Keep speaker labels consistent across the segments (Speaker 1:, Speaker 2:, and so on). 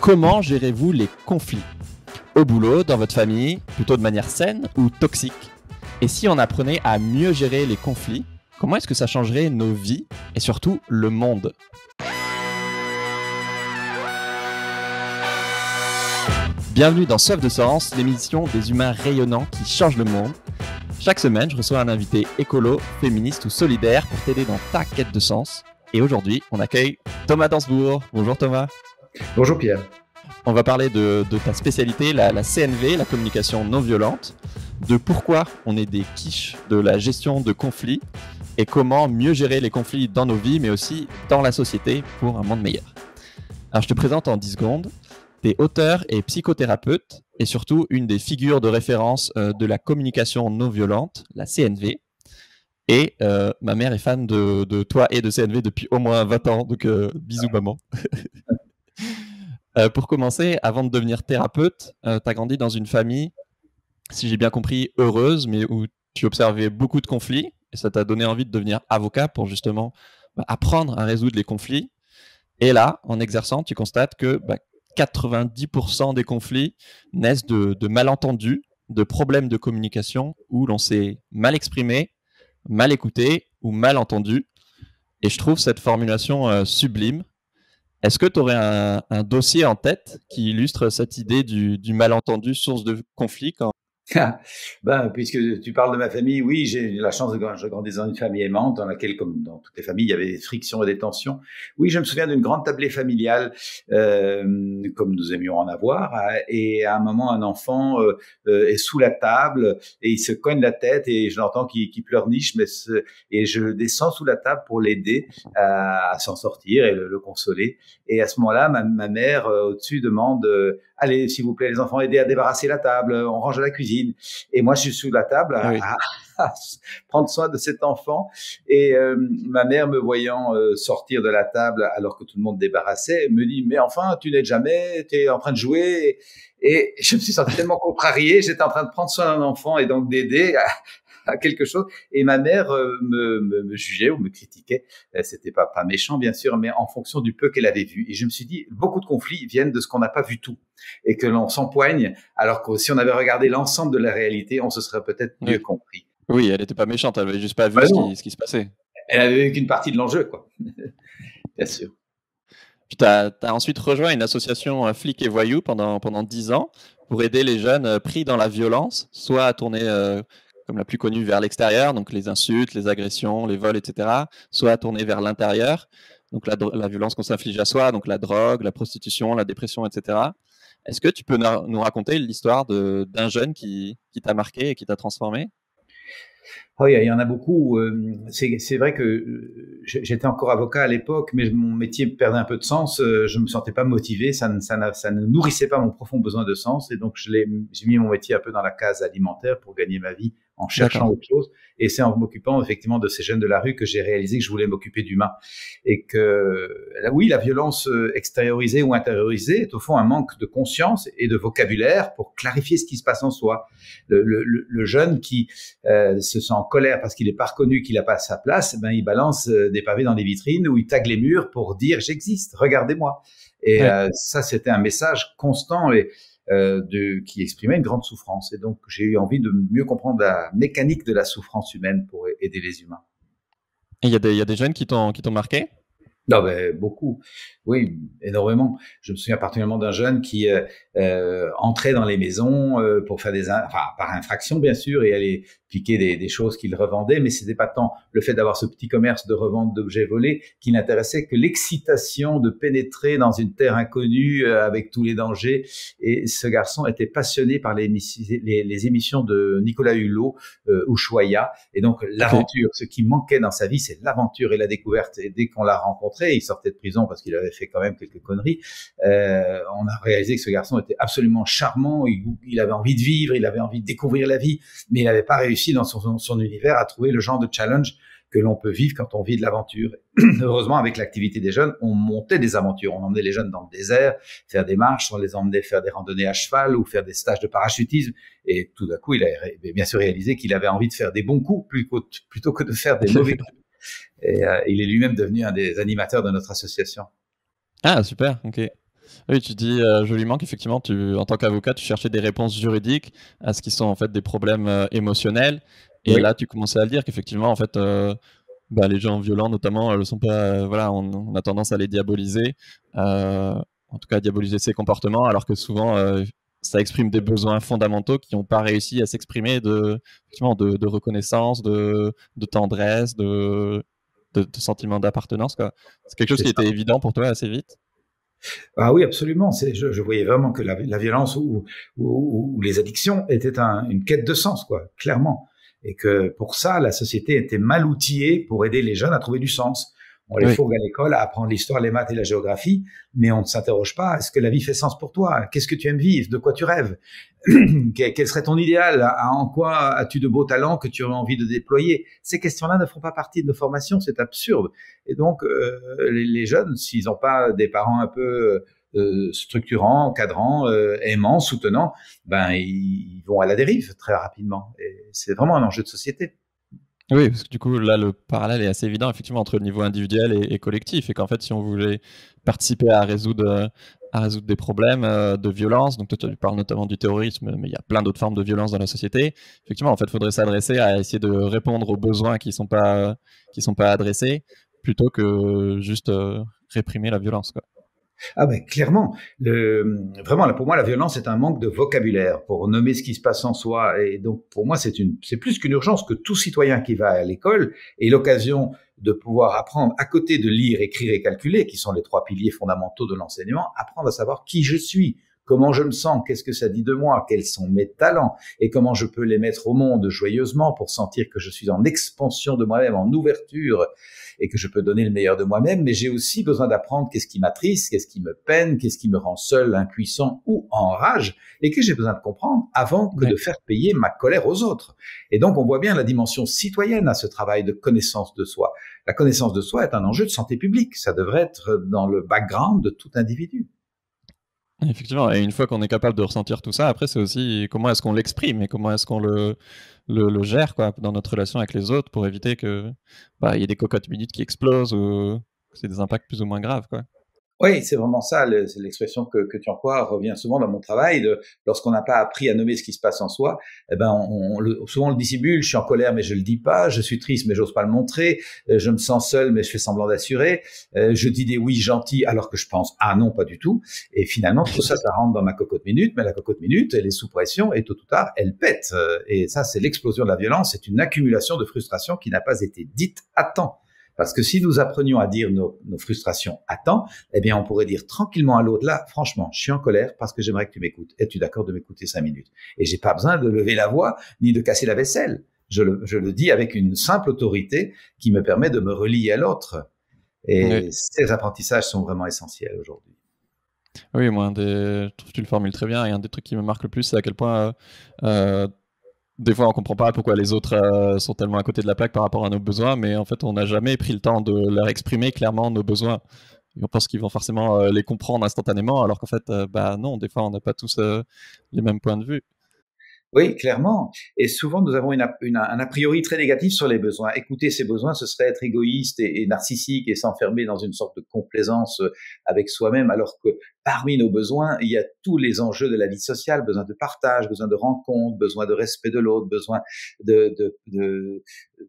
Speaker 1: Comment gérez-vous les conflits? Au boulot, dans votre famille, plutôt de manière saine ou toxique? Et si on apprenait à mieux gérer les conflits, comment est-ce que ça changerait nos vies et surtout le monde? Bienvenue dans Soif de Sens, l'émission des humains rayonnants qui changent le monde. Chaque semaine, je reçois un invité écolo, féministe ou solidaire pour t'aider dans ta quête de sens. Et aujourd'hui, on accueille Thomas Dansbourg. Bonjour Thomas.
Speaker 2: Bonjour Pierre.
Speaker 1: On va parler de ta spécialité, la CNV, la communication non violente, de pourquoi on est des quiches de la gestion de conflits et comment mieux gérer les conflits dans nos vies, mais aussi dans la société pour un monde meilleur. Alors je te présente en 10 secondes. Tu es auteur et psychothérapeute et surtout une des figures de référence de la communication non violente, la CNV. Et ma mère est fan de toi et de CNV depuis au moins 20 ans, donc bisous maman. Pour commencer, avant de devenir thérapeute, tu as grandi dans une famille, si j'ai bien compris, heureuse, mais où tu observais beaucoup de conflits et ça t'a donné envie de devenir avocat pour justement apprendre à résoudre les conflits. Et là, en exerçant, tu constates que 90% des conflits naissent de malentendus, de problèmes de communication où l'on s'est mal exprimé, mal écouté ou mal entendu. Et je trouve cette formulation sublime. Est-ce que tu aurais un dossier en tête qui illustre cette idée du malentendu, source de conflit
Speaker 2: Puisque tu parles de ma famille, oui, j'ai eu la chance je grandis dans une famille aimante dans laquelle, comme dans toutes les familles, il y avait des frictions et des tensions. Oui, je me souviens d'une grande tablée familiale, comme nous aimions en avoir, et à un moment, un enfant est sous la table et il se cogne la tête et je l'entends qui pleurniche, et je descends sous la table pour l'aider à s'en sortir et le consoler. Et à ce moment-là, ma mère au-dessus demande allez, s'il vous plaît, les enfants, aidez à débarrasser la table, on range la cuisine. Et moi, je suis sous la table à prendre soin de cet enfant. Et ma mère, me voyant sortir de la table alors que tout le monde débarrassait, me dit, mais enfin, tu n'aides jamais, tu es en train de jouer. Et je me suis senti tellement contrarié, j'étais en train de prendre soin d'un enfant et donc d'aider à quelque chose. Et ma mère me jugeait ou me critiquait. C'était pas méchant, bien sûr, mais en fonction du peu qu'elle avait vu. Et je me suis dit, beaucoup de conflits viennent de ce qu'on n'a pas vu tout et que l'on s'empoigne, alors que si on avait regardé l'ensemble de la réalité, on se serait peut-être mieux compris.
Speaker 1: Oui, elle n'était pas méchante, elle avait juste pas vu ce qui se passait.
Speaker 2: Elle avait vu qu'une partie de l'enjeu, quoi. Bien sûr.
Speaker 1: Puis tu as ensuite rejoint une association Flics et Voyous pendant 10 ans pour aider les jeunes pris dans la violence, soit à tourner comme la plus connue vers l'extérieur, donc les insultes, les agressions, les vols, etc., soit à tourner vers l'intérieur, donc la violence qu'on s'inflige à soi, donc la drogue, la prostitution, la dépression, etc. Est-ce que tu peux nous raconter l'histoire d'un jeune qui t'a marqué et qui t'a transformé?
Speaker 2: Oui, il y en a beaucoup. C'est vrai que j'étais encore avocat à l'époque, mais mon métier perdait un peu de sens. Je me sentais pas motivé, ça ne nourrissait pas mon profond besoin de sens, et donc j'ai mis mon métier un peu dans la case alimentaire pour gagner ma vie en cherchant autre chose. Et c'est en m'occupant effectivement de ces jeunes de la rue que j'ai réalisé que je voulais m'occuper d'humains. Et que, oui, la violence extériorisée ou intériorisée est au fond un manque de conscience et de vocabulaire pour clarifier ce qui se passe en soi. Le jeune qui se sent en colère parce qu'il n'est pas reconnu, qu'il n'a pas sa place, il balance des pavés dans les vitrines ou il tague les murs pour dire « j'existe, regardez-moi ». Et ça, c'était un message constant qui exprimait une grande souffrance. Et donc, j'ai eu envie de mieux comprendre la mécanique de la souffrance humaine pour aider les humains.
Speaker 1: Et il y a des jeunes qui t'ont marqué?
Speaker 2: Non, beaucoup. Oui, énormément. Je me souviens particulièrement d'un jeune qui entrait dans les maisons pour faire par infraction bien sûr, et aller piquer des choses qu'il revendait, mais c'était pas tant le fait d'avoir ce petit commerce de revente d'objets volés qui n'intéressait que l'excitation de pénétrer dans une terre inconnue avec tous les dangers. Et ce garçon était passionné par les émissions de Nicolas Hulot, Ushuaïa, et donc l'aventure. Ce qui manquait dans sa vie, c'est l'aventure et la découverte. Et dès qu'on l'a rencontré, il sortait de prison parce qu'il avait fait quand même quelques conneries. On a réalisé que ce garçon était absolument charmant. Il avait envie de vivre, il avait envie de découvrir la vie, mais il n'avait pas réussi dans son univers à trouver le genre de challenge que l'on peut vivre quand on vit de l'aventure. Heureusement, avec l'activité des jeunes, on montait des aventures. On emmenait les jeunes dans le désert, faire des marches, on les emmenait faire des randonnées à cheval ou faire des stages de parachutisme. Et tout d'un coup, il a bien sûr réalisé qu'il avait envie de faire des bons coups plutôt que de faire des mauvais coups. Et il est lui-même devenu un des animateurs de notre association.
Speaker 1: Ah, super, ok. Oui, tu dis joliment qu'effectivement, en tant qu'avocat, tu cherchais des réponses juridiques à ce qui sont en fait des problèmes émotionnels. Et
Speaker 2: Oui.
Speaker 1: là, tu commençais à le dire qu'effectivement, en fait, bah, les gens violents, notamment, le sont pas. Voilà, on a tendance à les diaboliser, en tout cas, à diaboliser ces comportements, alors que souvent, ça exprime des besoins fondamentaux qui n'ont pas réussi à s'exprimer effectivement, de reconnaissance, de tendresse, de sentiment d'appartenance, quoi. C'est quelque chose
Speaker 2: C'est
Speaker 1: qui
Speaker 2: ça.
Speaker 1: était évident pour toi assez vite.
Speaker 2: Ah oui, absolument. Je voyais vraiment que la violence ou les addictions étaient une quête de sens, quoi, clairement. Et que pour ça, la société était mal outillée pour aider les jeunes à trouver du sens. On les
Speaker 1: Oui.
Speaker 2: fourgue à l'école à apprendre l'histoire, les maths et la géographie, mais on ne s'interroge pas, est-ce que la vie fait sens pour toi? Qu'est-ce que tu aimes vivre? De quoi tu rêves? Quel serait ton idéal? En quoi as-tu de beaux talents que tu aurais envie de déployer? Ces questions-là ne font pas partie de nos formations, c'est absurde. Et donc, les jeunes, s'ils n'ont pas des parents un peu structurants, encadrants, aimants, soutenants, ben ils vont à la dérive très rapidement. Et c'est vraiment un enjeu de société.
Speaker 1: Oui, parce que du coup, là, le parallèle est assez évident, effectivement, entre le niveau individuel et collectif. Et qu'en fait, si on voulait participer à résoudre des problèmes de violence, donc toi, tu parles notamment du terrorisme, mais il y a plein d'autres formes de violence dans la société. Effectivement, en fait, il faudrait s'adresser à essayer de répondre aux besoins qui sont pas adressés, plutôt que juste réprimer la violence, quoi.
Speaker 2: Ah ben clairement, vraiment là, pour moi la violence est un manque de vocabulaire pour nommer ce qui se passe en soi et donc pour moi c'est plus qu'une urgence que tout citoyen qui va à l'école ait l'occasion de pouvoir apprendre à côté de lire, écrire et calculer qui sont les trois piliers fondamentaux de l'enseignement, apprendre à savoir qui je suis, comment je me sens, qu'est-ce que ça dit de moi, quels sont mes talents et comment je peux les mettre au monde joyeusement pour sentir que je suis en expansion de moi-même, en ouverture et que je peux donner le meilleur de moi-même, mais j'ai aussi besoin d'apprendre qu'est-ce qui m'attriste, qu'est-ce qui me peine, qu'est-ce qui me rend seul, impuissant ou en rage, et que j'ai besoin de comprendre avant que
Speaker 1: Ouais.
Speaker 2: de faire payer ma colère aux autres. Et donc, on voit bien la dimension citoyenne à ce travail de connaissance de soi. La connaissance de soi est un enjeu de santé publique. Ça devrait être dans le background de tout individu.
Speaker 1: Effectivement, et une fois qu'on est capable de ressentir tout ça, après, c'est aussi comment est-ce qu'on l'exprime et comment est-ce qu'on le gère, quoi, dans notre relation avec les autres pour éviter que, bah, il y ait des cocottes minutes qui explosent ou que c'est des impacts plus ou moins graves, quoi.
Speaker 2: Oui, c'est vraiment ça, c'est l'expression que tu emploies revient souvent dans mon travail. Lorsqu'on n'a pas appris à nommer ce qui se passe en soi, eh ben souvent on le dissimule. Je suis en colère, mais je le dis pas. Je suis triste, mais j'ose pas le montrer. Je me sens seul, mais je fais semblant d'assurer. Je dis des oui gentils, alors que je pense ah non, pas du tout. Et finalement, tout ça, ça rentre dans ma cocotte minute. Mais la cocotte minute, elle est sous pression et tôt ou tard, elle pète. Et ça, c'est l'explosion de la violence. C'est une accumulation de frustration qui n'a pas été dite à temps. Parce que si nous apprenions à dire nos frustrations à temps, eh bien, on pourrait dire tranquillement à l'autre, là, franchement, je suis en colère parce que j'aimerais que tu m'écoutes. Es-tu d'accord de m'écouter 5 minutes? Et j'ai pas besoin de lever la voix ni de casser la vaisselle. Je le dis avec une simple autorité qui me permet de me relier à l'autre.
Speaker 1: Ouais.
Speaker 2: Et ces apprentissages sont vraiment essentiels aujourd'hui.
Speaker 1: Oui, moi, je trouve que tu le formules très bien. Et un des trucs qui me marque le plus, c'est à quel point, des fois, on comprend pas pourquoi les autres sont tellement à côté de la plaque par rapport à nos besoins, mais en fait, on n'a jamais pris le temps de leur exprimer clairement nos besoins. Et on pense qu'ils vont forcément les comprendre instantanément, alors qu'en fait, bah non, des fois, on n'a pas tous les mêmes points de vue.
Speaker 2: Oui, clairement. Et souvent, nous avons un a priori très négatif sur les besoins. Écouter ses besoins, ce serait être égoïste et narcissique et s'enfermer dans une sorte de complaisance avec soi-même, alors que parmi nos besoins, il y a tous les enjeux de la vie sociale, besoin de partage, besoin de rencontre, besoin de respect de l'autre, besoin de, de, de,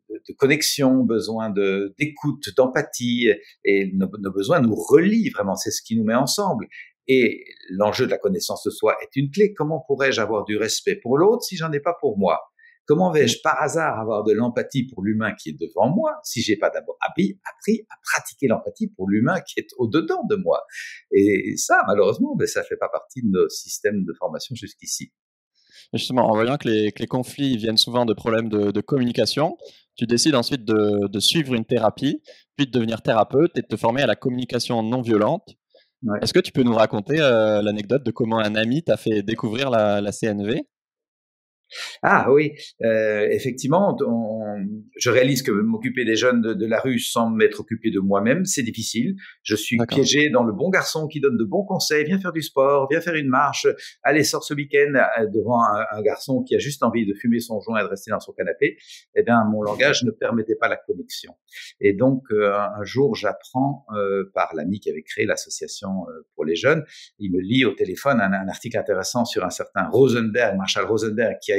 Speaker 2: de connexion, besoin d'écoute, d'empathie. Et nos besoins nous relient vraiment, c'est ce qui nous met ensemble. Et l'enjeu de la connaissance de soi est une clé. Comment pourrais-je avoir du respect pour l'autre si j'en ai pas pour moi? Comment vais-je par hasard avoir de l'empathie pour l'humain qui est devant moi si j'ai pas d'abord appris à pratiquer l'empathie pour l'humain qui est au-dedans de moi? Et ça, malheureusement, ben, ça fait pas partie de nos systèmes de formation jusqu'ici.
Speaker 1: Et justement, en voyant que les conflits viennent souvent de problèmes de communication, tu décides ensuite de suivre une thérapie, puis de devenir thérapeute et de te former à la communication non violente.
Speaker 2: Ouais.
Speaker 1: Est-ce que tu peux nous raconter l'anecdote de comment un ami t'a fait découvrir la CNV?
Speaker 2: Ah oui, effectivement, je réalise que m'occuper des jeunes de la rue sans m'être occupé de moi-même, c'est difficile. Je suis
Speaker 1: D'accord.
Speaker 2: piégé dans le bon garçon qui donne de bons conseils, viens faire du sport, viens faire une marche, allez, sors ce week-end, devant un garçon qui a juste envie de fumer son joint et de rester dans son canapé. Eh bien, mon langage ne permettait pas la connexion. Et donc, un jour, j'apprends par l'ami qui avait créé l'association pour les jeunes, il me lit au téléphone un article intéressant sur un certain Rosenberg, Marshall Rosenberg, qui a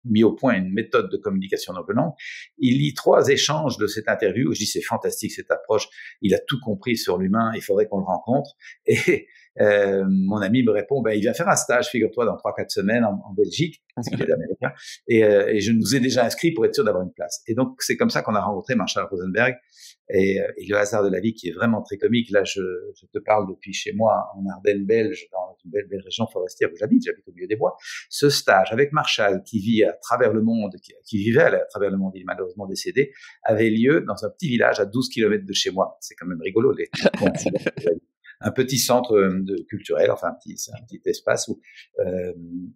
Speaker 2: mis au point une méthode de communication non violente. Il lit 3 échanges de cette interview. Je dis, c'est fantastique cette approche. Il a tout compris sur l'humain. Il faudrait qu'on le rencontre. Et mon ami me répond, il vient faire un stage, figure-toi, dans 3-4 semaines en Belgique, parce qu'il est américain. Et je nous ai déjà inscrits pour être sûr d'avoir une place. Et donc, c'est comme ça qu'on a rencontré Marshall Rosenberg. Et le hasard de la vie qui est vraiment très comique. Là, je te parle depuis chez moi, en Ardennes belge, dans une belle région forestière où j'habite au milieu des bois. Ce stage avec Marshall, qui vit à travers le monde, qui vivait à travers le monde, il est malheureusement décédé, avait lieu dans un petit village à 12 kilomètres de chez moi. C'est quand même rigolo, un petit centre culturel, enfin un petit espace où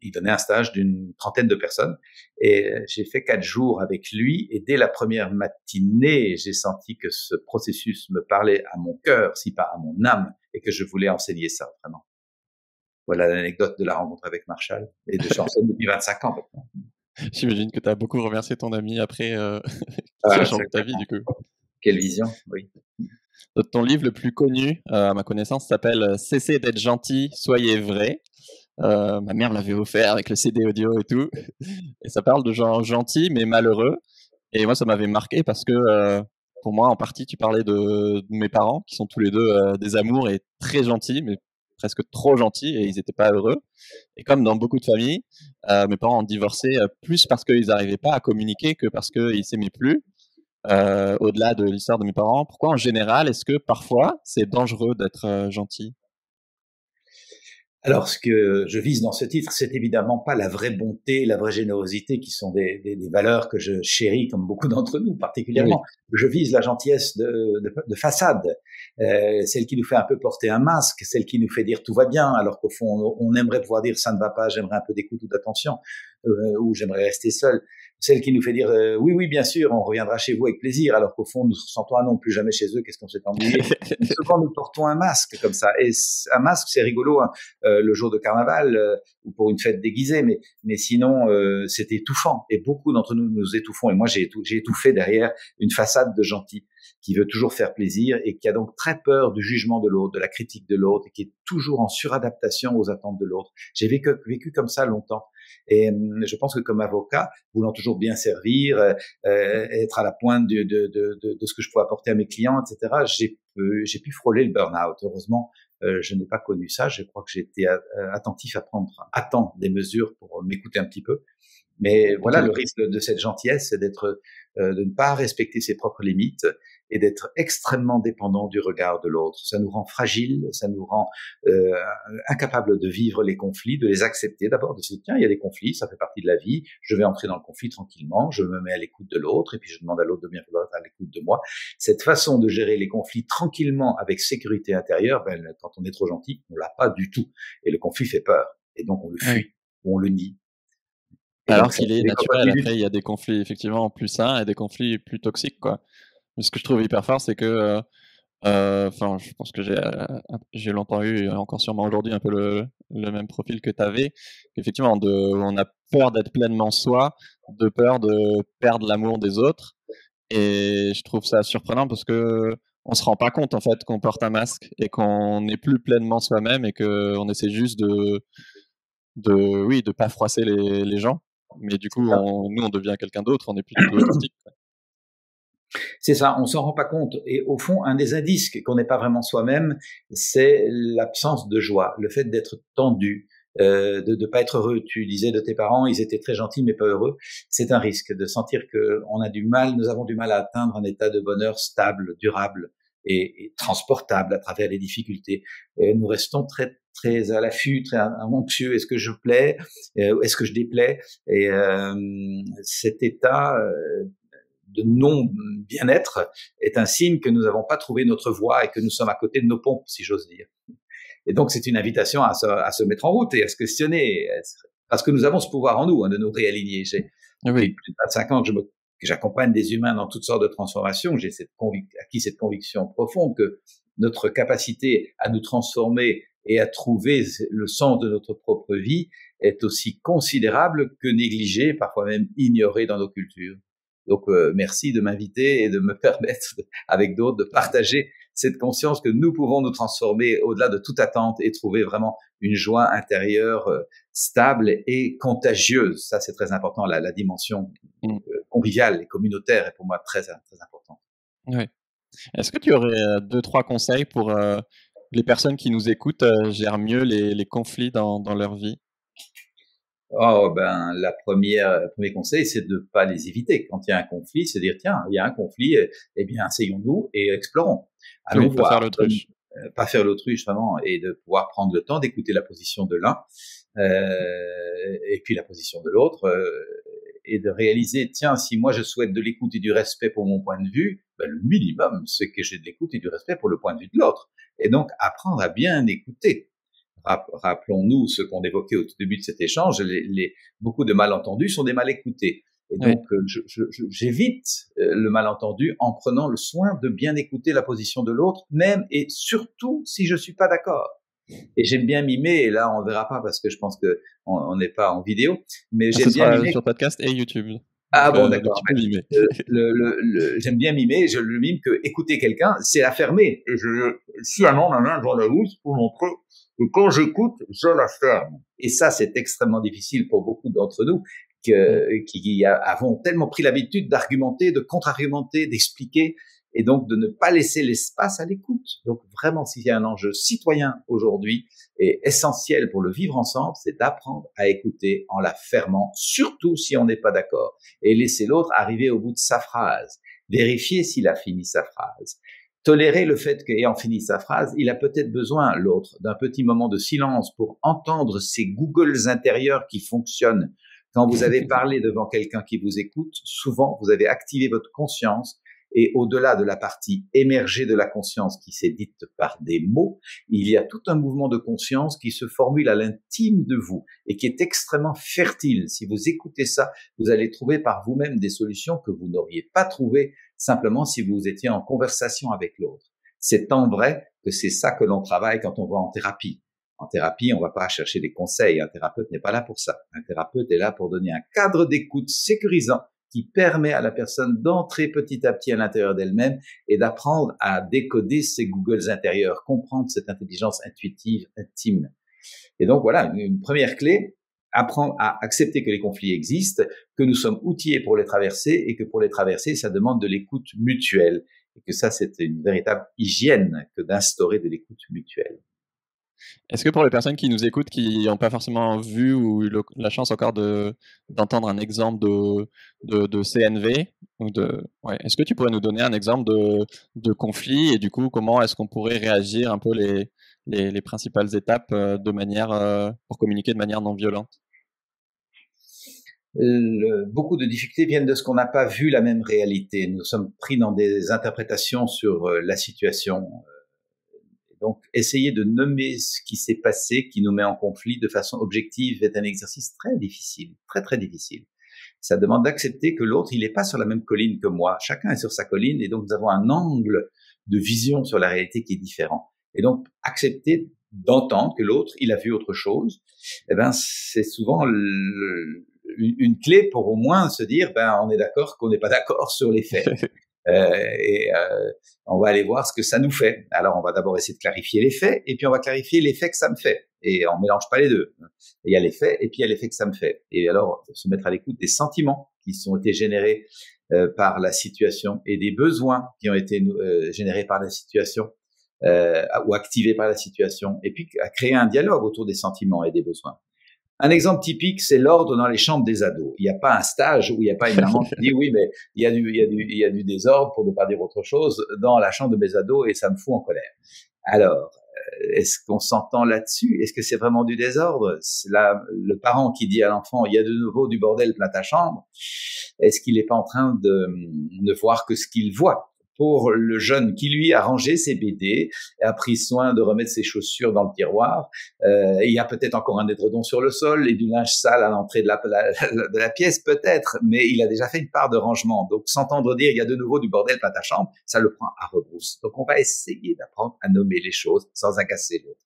Speaker 2: il donnait un stage d'une trentaine de personnes. Et j'ai fait 4 jours avec lui, et dès la première matinée, j'ai senti que ce processus me parlait à mon cœur, si pas à mon âme, et que je voulais enseigner ça, vraiment. Voilà l'anecdote de la rencontre avec Marshall, et j'enseigne depuis 25 ans maintenant.
Speaker 1: J'imagine que tu as beaucoup remercié ton ami après qui a changé ta vie, du coup.
Speaker 2: Quelle vision, oui.
Speaker 1: Ton livre le plus connu, à ma connaissance, s'appelle « Cessez d'être gentil, soyez vrai ». Ma mère me l'avait offert avec le CD audio et tout. Et ça parle de gens gentils mais malheureux. Et moi, ça m'avait marqué parce que pour moi, en partie, tu parlais de mes parents qui sont tous les deux des amours et très gentils, mais presque trop gentils, et ils n'étaient pas heureux. Et comme dans beaucoup de familles, mes parents ont divorcé plus parce qu'ils n'arrivaient pas à communiquer que parce qu'ils s'aimaient plus. Au-delà de l'histoire de mes parents, pourquoi en général est-ce que parfois c'est dangereux d'être gentil?
Speaker 2: Alors, ce que je vise dans ce titre, c'est évidemment pas la vraie bonté, la vraie générosité, qui sont des valeurs que je chéris, comme beaucoup d'entre nous particulièrement.
Speaker 1: Oui.
Speaker 2: Je vise la gentillesse de façade, celle qui nous fait un peu porter un masque, celle qui nous fait dire tout va bien, alors qu'au fond, on aimerait pouvoir dire ça ne va pas, j'aimerais un peu d'écoute ou d'attention, ou j'aimerais rester seul. Celle qui nous fait dire oui, oui, bien sûr, on reviendra chez vous avec plaisir, alors qu'au fond, nous sentons non plus jamais chez eux, qu'est-ce qu'on s'est ennuyé. Souvent, nous portons un masque comme ça. Et un masque, c'est rigolo, hein, le jour de carnaval ou pour une fête déguisée, mais sinon, c'est étouffant. Et beaucoup d'entre nous nous étouffons. Et moi, j'ai étouffé derrière une façade de gentil qui veut toujours faire plaisir et qui a donc très peur du jugement de l'autre, de la critique de l'autre, et qui est toujours en suradaptation aux attentes de l'autre. J'ai vécu comme ça longtemps. Et je pense que comme avocat, voulant toujours bien servir, être à la pointe de ce que je peux apporter à mes clients, etc., j'ai pu frôler le burn-out. Heureusement, je n'ai pas connu ça. Je crois que j'ai été attentif à prendre à temps des mesures pour m'écouter un petit peu. Mais voilà, le risque de cette gentillesse, c'est de ne pas respecter ses propres limites et d'être extrêmement dépendant du regard de l'autre. Ça nous rend fragiles, ça nous rend incapables de vivre les conflits, de les accepter d'abord, de se dire tiens, il y a des conflits, ça fait partie de la vie, je vais entrer dans le conflit tranquillement, je me mets à l'écoute de l'autre et puis je demande à l'autre de bien vouloir être à l'écoute de moi. Cette façon de gérer les conflits tranquillement avec sécurité intérieure, quand on est trop gentil, on l'a pas du tout. Et le conflit fait peur. Et donc on le fuit, ou on le nie.
Speaker 1: Alors qu'il est naturel. Après, il y a des conflits effectivement plus sains et des conflits plus toxiques, quoi. Mais ce que je trouve hyper fort, c'est que, enfin, je pense que j'ai longtemps eu, et encore sûrement aujourd'hui, un peu le même profil que tu avais. Effectivement, on a peur d'être pleinement soi, de peur de perdre l'amour des autres. Et je trouve ça surprenant parce que on se rend pas compte en fait qu'on porte un masque et qu'on n'est plus pleinement soi-même et qu'on essaie juste de pas froisser les gens. Mais du coup, nous, on devient quelqu'un d'autre, on n'est plus du tout authentique.
Speaker 2: C'est ça, on s'en rend pas compte. Et au fond, un des indices qu'on n'est pas vraiment soi-même, c'est l'absence de joie, le fait d'être tendu, de pas être heureux. Tu disais de tes parents, ils étaient très gentils mais pas heureux. C'est un risque de sentir que nous avons du mal à atteindre un état de bonheur stable, durable et transportable à travers les difficultés. Et nous restons très très à l'affût, très anxieux. Est-ce que je plais? Est-ce que je déplais? Et cet état de non-bien-être est un signe que nous n'avons pas trouvé notre voie et que nous sommes à côté de nos pompes, si j'ose dire. Et donc, c'est une invitation à se mettre en route et à se questionner. Parce que nous avons ce pouvoir en nous, hein, de nous réaligner.
Speaker 1: Oui.
Speaker 2: Depuis plus de 25 ans que j'accompagne des humains dans toutes sortes de transformations. J'ai acquis cette conviction profonde que notre capacité à nous transformer et à trouver le sens de notre propre vie est aussi considérable que négligée, parfois même ignorée dans nos cultures. Donc, merci de m'inviter et de me permettre, avec d'autres, de partager cette conscience que nous pouvons nous transformer au-delà de toute attente et trouver vraiment une joie intérieure stable et contagieuse. Ça, c'est très important. La dimension conviviale et communautaire est pour moi très, très importante.
Speaker 1: Oui. Est-ce que tu aurais 2-3 conseils pour les personnes qui nous écoutent gèrent mieux les conflits dans leur vie?
Speaker 2: Oh, ben, le premier conseil, c'est de pas les éviter. Quand il y a un conflit, c'est dire, tiens, il y a un conflit, eh bien, asseyons-nous et explorons. Allons
Speaker 1: Oui, pas faire
Speaker 2: voir.
Speaker 1: l'autruche.
Speaker 2: Pas faire l'autruche, vraiment, et de pouvoir prendre le temps d'écouter la position de l'un, et puis la position de l'autre, et de réaliser, tiens, si moi je souhaite de l'écoute et du respect pour mon point de vue, ben, le minimum, c'est que j'ai de l'écoute et du respect pour le point de vue de l'autre. Et donc, apprendre à bien écouter. Rappelons-nous ce qu'on évoquait au tout début de cet échange, beaucoup de malentendus sont des mal écoutés. Et donc, j'évite le malentendu en prenant le soin de bien écouter la position de l'autre, même et surtout si je suis pas d'accord. Et j'aime bien mimer, et là on ne verra pas parce que je pense que on n'est pas en vidéo, mais j'aime bien mimer.
Speaker 1: Sur podcast et YouTube.
Speaker 2: Ah
Speaker 1: donc,
Speaker 2: bon, d'accord.
Speaker 1: tu peux mimer.
Speaker 2: J'aime bien mimer, je le mime que écouter quelqu'un, c'est la fermer. Et si un homme a main dans la bouche pour montrer que quand j'écoute, je la ferme. Et ça, c'est extrêmement difficile pour beaucoup d'entre nous qui avons tellement pris l'habitude d'argumenter, de contre-argumenter, d'expliquer, et donc de ne pas laisser l'espace à l'écoute. Donc vraiment, s'il y a un enjeu citoyen aujourd'hui et essentiel pour le vivre ensemble, c'est d'apprendre à écouter en la fermant, surtout si on n'est pas d'accord, et laisser l'autre arriver au bout de sa phrase, vérifier s'il a fini sa phrase, tolérer le fait qu'ayant fini sa phrase, il a peut-être besoin, l'autre, d'un petit moment de silence pour entendre ces Googles intérieurs qui fonctionnent. Quand vous avez parlé devant quelqu'un qui vous écoute, souvent vous avez activé votre conscience, et au-delà de la partie émergée de la conscience qui s'est dite par des mots, il y a tout un mouvement de conscience qui se formule à l'intime de vous et qui est extrêmement fertile. Si vous écoutez ça, vous allez trouver par vous-même des solutions que vous n'auriez pas trouvées simplement si vous étiez en conversation avec l'autre. C'est tant vrai que c'est ça que l'on travaille quand on va en thérapie. En thérapie, on ne va pas chercher des conseils. Un thérapeute n'est pas là pour ça. Un thérapeute est là pour donner un cadre d'écoute sécurisant qui permet à la personne d'entrer petit à petit à l'intérieur d'elle-même et d'apprendre à décoder ses Googles intérieurs, comprendre cette intelligence intuitive, intime. Et donc voilà, une première clé, apprendre à accepter que les conflits existent, que nous sommes outillés pour les traverser et que pour les traverser, ça demande de l'écoute mutuelle. Et que ça, c'est une véritable hygiène que d'instaurer de l'écoute mutuelle.
Speaker 1: Est-ce que pour les personnes qui nous écoutent, qui n'ont pas forcément vu ou eu la chance encore d'entendre un exemple de CNV, est-ce que tu pourrais nous donner un exemple de conflit et du coup, comment est-ce qu'on pourrait réagir un peu les principales étapes de manière pour communiquer de manière non violente?
Speaker 2: Beaucoup de difficultés viennent de ce qu'on n'a pas vu la même réalité. Nous sommes pris dans des interprétations sur la situation. Donc, essayer de nommer ce qui s'est passé, qui nous met en conflit de façon objective, est un exercice très difficile, très très difficile. Ça demande d'accepter que l'autre, il n'est pas sur la même colline que moi. Chacun est sur sa colline et donc nous avons un angle de vision sur la réalité qui est différent. Et donc, accepter d'entendre que l'autre, il a vu autre chose, eh ben, c'est souvent une clé pour au moins se dire, ben, on est d'accord qu'on n'est pas d'accord sur les faits. On va aller voir ce que ça nous fait. Alors, on va d'abord essayer de clarifier les faits, et puis on va clarifier l'effet que ça me fait. Et on mélange pas les deux. Il y a les faits, et puis il y a l'effet que ça me fait. Et alors, se mettre à l'écoute des sentiments qui ont été générés par la situation et des besoins qui ont été générés par la situation ou activés par la situation. Et puis, à créer un dialogue autour des sentiments et des besoins. Un exemple typique, c'est l'ordre dans les chambres des ados. Il n'y a pas un stage où il n'y a pas une maman qui dit oui, mais il y a du désordre, pour ne pas dire autre chose, dans la chambre de mes ados et ça me fout en colère. Alors, est-ce qu'on s'entend là-dessus? Est-ce que c'est vraiment du désordre? C'est là, le parent qui dit à l'enfant, il y a de nouveau du bordel plein ta chambre. Est-ce qu'il n'est pas en train de ne voir que ce qu'il voit? pour le jeune qui, lui, a rangé ses BD, a pris soin de remettre ses chaussures dans le tiroir. Il y a peut-être encore un édredon sur le sol et du linge sale à l'entrée de la pièce, peut-être, mais il a déjà fait une part de rangement. Donc, s'entendre dire « il y a de nouveau du bordel dans ta chambre », ça le prend à rebrousse. Donc, on va essayer d'apprendre à nommer les choses sans agacer l'autre.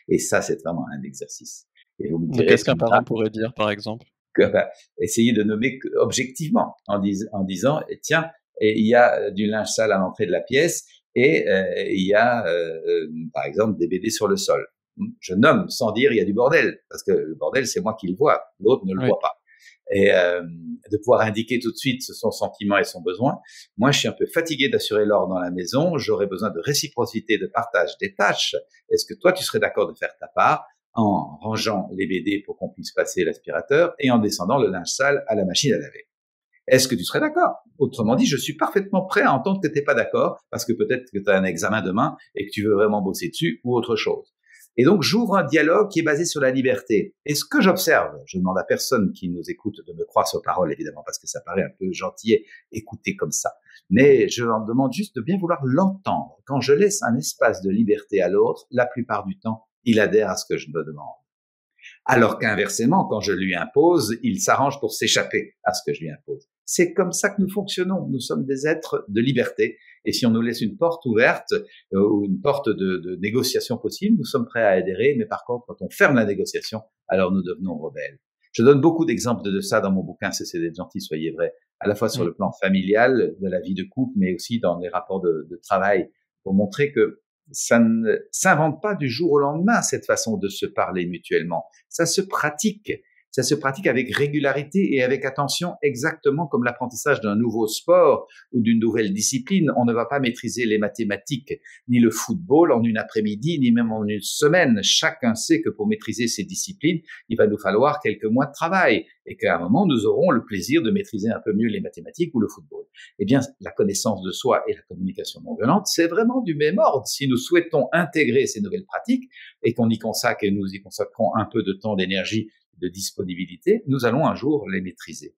Speaker 2: Et ça, c'est vraiment un exercice. Et vous me direz,
Speaker 1: qu'est-ce qu'un parent pourrait dire, par exemple?
Speaker 2: Essayer de nommer objectivement en disant « tiens, et il y a du linge sale à l'entrée de la pièce et il y a, par exemple, des BD sur le sol. » Je nomme sans dire « il y a du bordel », parce que le bordel, c'est moi qui le vois, l'autre ne le voit pas. Et de pouvoir indiquer tout de suite son sentiment et son besoin. Moi, je suis un peu fatigué d'assurer l'ordre dans la maison, j'aurais besoin de réciprocité, de partage des tâches. Est-ce que toi, tu serais d'accord de faire ta part en rangeant les BD pour qu'on puisse passer l'aspirateur et en descendant le linge sale à la machine à laver? Est-ce que tu serais d'accord? Autrement dit, je suis parfaitement prêt à entendre que tu n'es pas d'accord parce que peut-être que tu as un examen demain et que tu veux vraiment bosser dessus ou autre chose. Et donc, j'ouvre un dialogue qui est basé sur la liberté. Et ce que j'observe, je demande à personne qui nous écoute de me croire sur parole, évidemment, parce que ça paraît un peu gentil écouter comme ça. Mais je leur demande juste de bien vouloir l'entendre. Quand je laisse un espace de liberté à l'autre, la plupart du temps, il adhère à ce que je me demande. Alors qu'inversement, quand je lui impose, il s'arrange pour s'échapper à ce que je lui impose. C'est comme ça que nous fonctionnons. Nous sommes des êtres de liberté. Et si on nous laisse une porte ouverte ou une porte de négociation possible, nous sommes prêts à adhérer. Mais par contre, quand on ferme la négociation, alors nous devenons rebelles. Je donne beaucoup d'exemples de ça dans mon bouquin « Cessez d'être gentil, soyez vrai », à la fois sur le plan familial, de la vie de couple, mais aussi dans les rapports de travail, pour montrer que ça ne s'invente pas du jour au lendemain, cette façon de se parler mutuellement. Ça se pratique. Ça se pratique avec régularité et avec attention, exactement comme l'apprentissage d'un nouveau sport ou d'une nouvelle discipline. On ne va pas maîtriser les mathématiques ni le football en une après-midi, ni même en une semaine. Chacun sait que pour maîtriser ces disciplines, il va nous falloir quelques mois de travail et qu'à un moment, nous aurons le plaisir de maîtriser un peu mieux les mathématiques ou le football. Eh bien, la connaissance de soi et la communication non violente, c'est vraiment du même ordre. Si nous souhaitons intégrer ces nouvelles pratiques et qu'on y consacre et nous y consacrons un peu de temps, d'énergie, de disponibilité, nous allons un jour les maîtriser.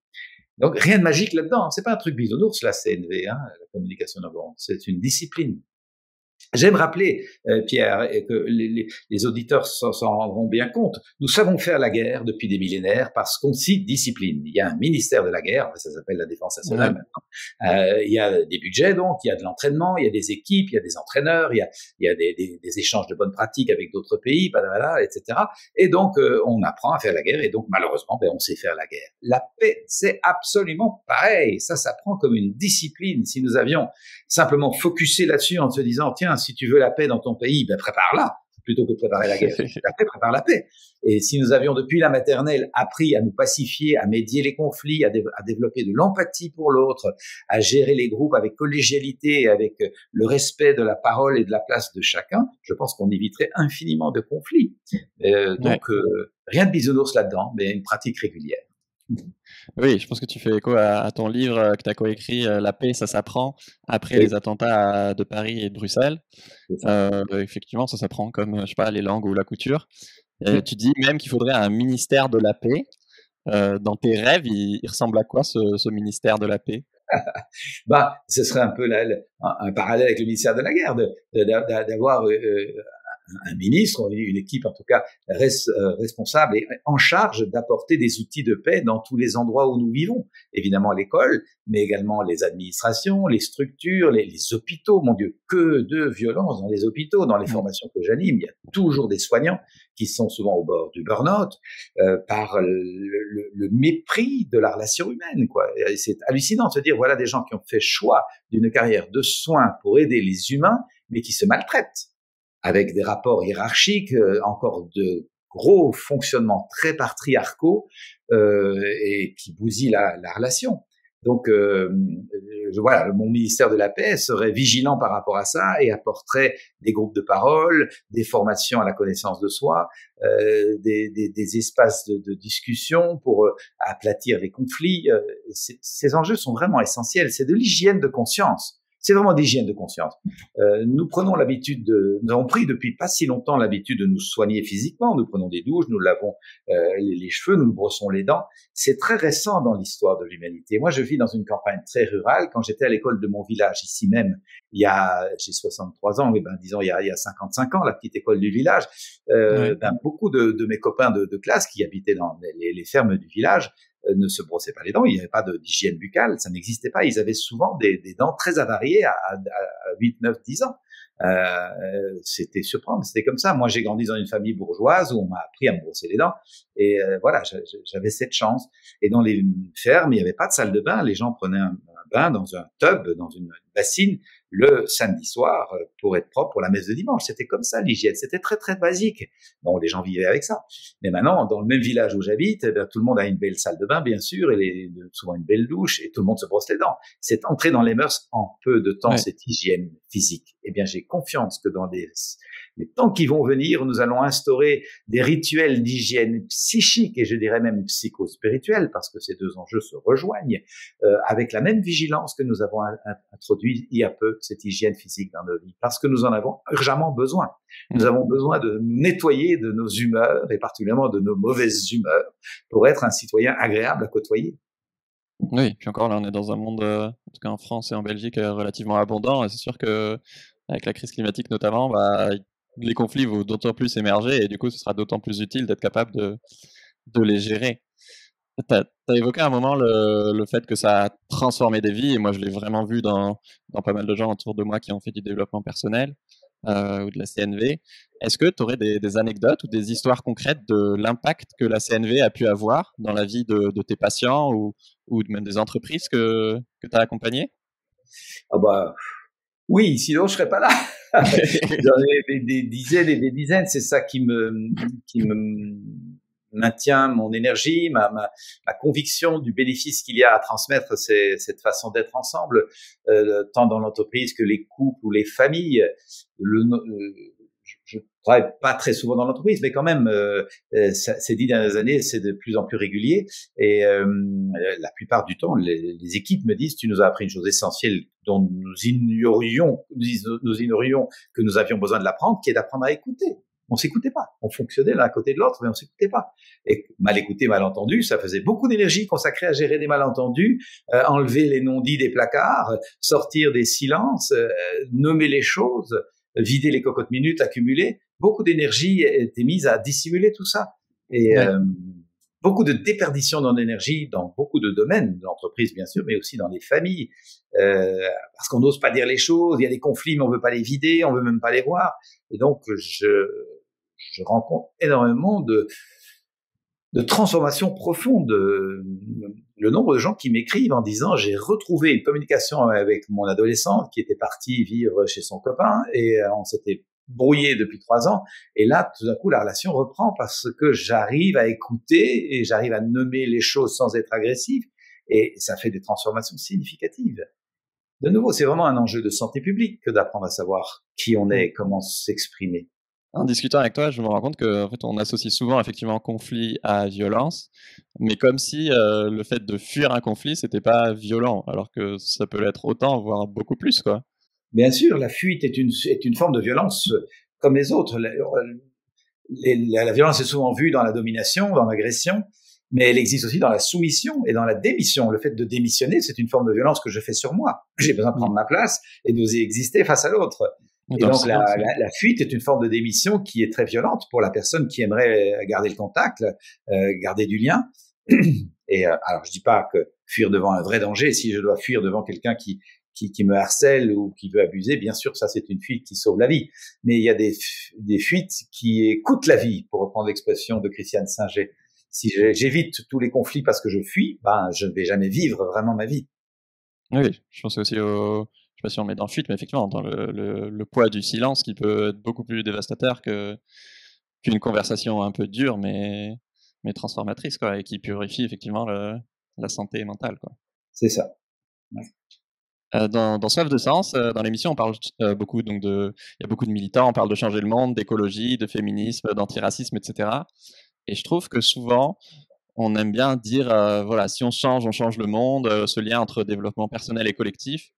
Speaker 2: Donc, rien de magique là-dedans. C'est pas un truc bisounours, la CNV, la communication non violente. C'est une discipline. J'aime rappeler, Pierre, et que les auditeurs s'en rendront bien compte, nous savons faire la guerre depuis des millénaires parce qu'on cite discipline. Il y a un ministère de la guerre, ça s'appelle la défense nationale maintenant. Il y a des budgets, donc, il y a de l'entraînement, il y a des équipes, il y a des entraîneurs, il y a des échanges de bonnes pratiques avec d'autres pays, etc. Et donc, on apprend à faire la guerre et donc, malheureusement, on sait faire la guerre. La paix, c'est absolument pareil. Ça s'apprend comme une discipline. Si nous avions simplement focusé là-dessus en se disant, tiens, si tu veux la paix dans ton pays, prépare-la, plutôt que de préparer la guerre. La paix, prépare la paix. Et si nous avions depuis la maternelle appris à nous pacifier, à médier les conflits, à développer de l'empathie pour l'autre, à gérer les groupes avec collégialité, avec le respect de la parole et de la place de chacun, je pense qu'on éviterait infiniment de conflits. Donc, rien de bisounours là-dedans, mais une pratique régulière.
Speaker 1: Oui, je pense que tu fais écho à ton livre que tu as coécrit, La paix, ça s'apprend, après les attentats de Paris et de Bruxelles. Effectivement, ça s'apprend comme, je sais pas, les langues ou la couture. Tu dis même qu'il faudrait un ministère de la paix. Dans tes rêves, il ressemble à quoi ce ministère de la paix?
Speaker 2: Ce serait un peu un parallèle avec le ministère de la guerre, d'avoir un ministre, une équipe en tout cas responsable et en charge d'apporter des outils de paix dans tous les endroits où nous vivons. Évidemment l'école, mais également les administrations, les structures, les hôpitaux. Mon Dieu, que de violence dans les hôpitaux, dans les formations que j'anime. Il y a toujours des soignants qui sont souvent au bord du burn-out par le mépris de la relation humaine, quoi. Et c'est hallucinant de se dire, voilà des gens qui ont fait choix d'une carrière de soins pour aider les humains, mais qui se maltraitent, avec des rapports hiérarchiques, encore de gros fonctionnements très patriarcaux et qui bousillent la relation. Donc, voilà, mon ministère de la paix serait vigilant par rapport à ça et apporterait des groupes de parole, des formations à la connaissance de soi, des espaces de discussion pour aplatir les conflits. Ces enjeux sont vraiment essentiels. C'est de l'hygiène de conscience. C'est vraiment d'hygiène de conscience. Nous avons pris depuis pas si longtemps l'habitude de nous soigner physiquement. Nous prenons des douches, nous lavons les cheveux, nous nous brossons les dents. C'est très récent dans l'histoire de l'humanité. Moi, je vis dans une campagne très rurale. Quand j'étais à l'école de mon village, ici même, j'ai 63 ans, mais disons il y a 55 ans, la petite école du village, beaucoup de mes copains de classe qui habitaient dans les fermes du village ne se brossaient pas les dents, il n'y avait pas d'hygiène buccale, ça n'existait pas. Ils avaient souvent des dents très avariées à 8, 9, 10 ans. C'était surprenant, mais c'était comme ça. Moi, j'ai grandi dans une famille bourgeoise où on m'a appris à me brosser les dents. Et voilà, j'avais cette chance. Et dans les fermes, il n'y avait pas de salle de bain. Les gens prenaient un bain dans un tub, dans une bassine, le samedi soir pour être propre pour la messe de dimanche. C'était comme ça, l'hygiène. C'était très, très basique. Bon, les gens vivaient avec ça. Mais maintenant, dans le même village où j'habite, tout le monde a une belle salle de bain, bien sûr, et souvent une belle douche, et tout le monde se brosse les dents. C'est entré dans les mœurs en peu de temps, cette hygiène physique. Eh bien, j'ai confiance que dans les temps qui vont venir, nous allons instaurer des rituels d'hygiène psychique et je dirais même psycho-spirituelle, parce que ces deux enjeux se rejoignent, avec la même vigilance que nous avons introduit il y a peu cette hygiène physique dans nos vies, parce que nous en avons urgemment besoin. Nous avons besoin de nous nettoyer de nos humeurs, et particulièrement de nos mauvaises humeurs, pour être un citoyen agréable à côtoyer.
Speaker 1: Oui, puis encore là, on est dans un monde, en tout cas en France et en Belgique, relativement abondant. Et c'est sûr que avec la crise climatique notamment, les conflits vont d'autant plus émerger et du coup, ce sera d'autant plus utile d'être capable de les gérer. Tu as évoqué à un moment le fait que ça a transformé des vies et moi, je l'ai vraiment vu dans pas mal de gens autour de moi qui ont fait du développement personnel ou de la CNV. Est-ce que tu aurais des anecdotes ou des histoires concrètes de l'impact que la CNV a pu avoir dans la vie de tes patients ou même des entreprises que tu as accompagnées?
Speaker 2: Ah bah oui, sinon je serais pas là. J'en ai des dizaines et des dizaines. C'est ça qui me maintient mon énergie, ma conviction du bénéfice qu'il y a à transmettre cette façon d'être ensemble, tant dans l'entreprise que les couples ou les familles. Je travaille pas très souvent dans l'entreprise, mais quand même, ces 10 dernières années, c'est de plus en plus régulier. Et la plupart du temps, les équipes me disent, tu nous as appris une chose essentielle dont nous ignorions que nous avions besoin de l'apprendre, qui est d'apprendre à écouter. On s'écoutait pas. On fonctionnait l'un à côté de l'autre, mais on s'écoutait pas. Et mal écouté, mal entendu, ça faisait beaucoup d'énergie consacrée à gérer des malentendus, enlever les non-dits des placards, sortir des silences, nommer les choses, vider les cocottes minutes accumulées. Beaucoup d'énergie était mise à dissimuler tout ça. Et beaucoup de déperdition d'énergie dans beaucoup de domaines de l'entreprise, bien sûr, mais aussi dans les familles. Parce qu'on n'ose pas dire les choses, il y a des conflits, mais on veut pas les vider, on veut même pas les voir. Et donc, je rencontre énormément de transformations profondes. Le nombre de gens qui m'écrivent en disant j'ai retrouvé une communication avec mon adolescente qui était partie vivre chez son copain et on s'était brouillé depuis 3 ans et là tout d'un coup la relation reprend parce que j'arrive à écouter et j'arrive à nommer les choses sans être agressif et ça fait des transformations significatives. De nouveau, c'est vraiment un enjeu de santé publique que d'apprendre à savoir qui on est et comment s'exprimer.
Speaker 1: En discutant avec toi, je me rends compte qu'en fait, on associe souvent effectivement conflit à violence, mais comme si le fait de fuir un conflit, c'était pas violent, alors que ça peut l'être autant, voire beaucoup plus, quoi.
Speaker 2: Bien sûr, la fuite est une forme de violence comme les autres. La violence est souvent vue dans la domination, dans l'agression, mais elle existe aussi dans la soumission et dans la démission. Le fait de démissionner, c'est une forme de violence que je fais sur moi. J'ai besoin de prendre ma place et d'oser exister face à l'autre. Et donc, la fuite est une forme de démission qui est très violente pour la personne qui aimerait garder le contact, garder du lien. Et alors, je dis pas que fuir devant un vrai danger, si je dois fuir devant quelqu'un qui me harcèle ou qui veut abuser, bien sûr, ça c'est une fuite qui sauve la vie. Mais il y a des fuites qui coûtent la vie, pour reprendre l'expression de Christiane Singer. Si j'évite tous les conflits parce que je fuis, je ne vais jamais vivre vraiment ma vie.
Speaker 1: Oui, je pense aussi je sais pas si on le met dans fuite, mais effectivement, dans le poids du silence qui peut être beaucoup plus dévastateur qu'une conversation un peu dure, mais transformatrice, quoi, et qui purifie effectivement la santé mentale, quoi.
Speaker 2: C'est ça. Ouais.
Speaker 1: Dans Soif de Sens, dans l'émission, on parle beaucoup donc il y a beaucoup de militants, on parle de changer le monde, d'écologie, de féminisme, d'antiracisme, etc. Et je trouve que souvent, on aime bien dire, voilà, si on change le monde, ce lien entre développement personnel et collectif.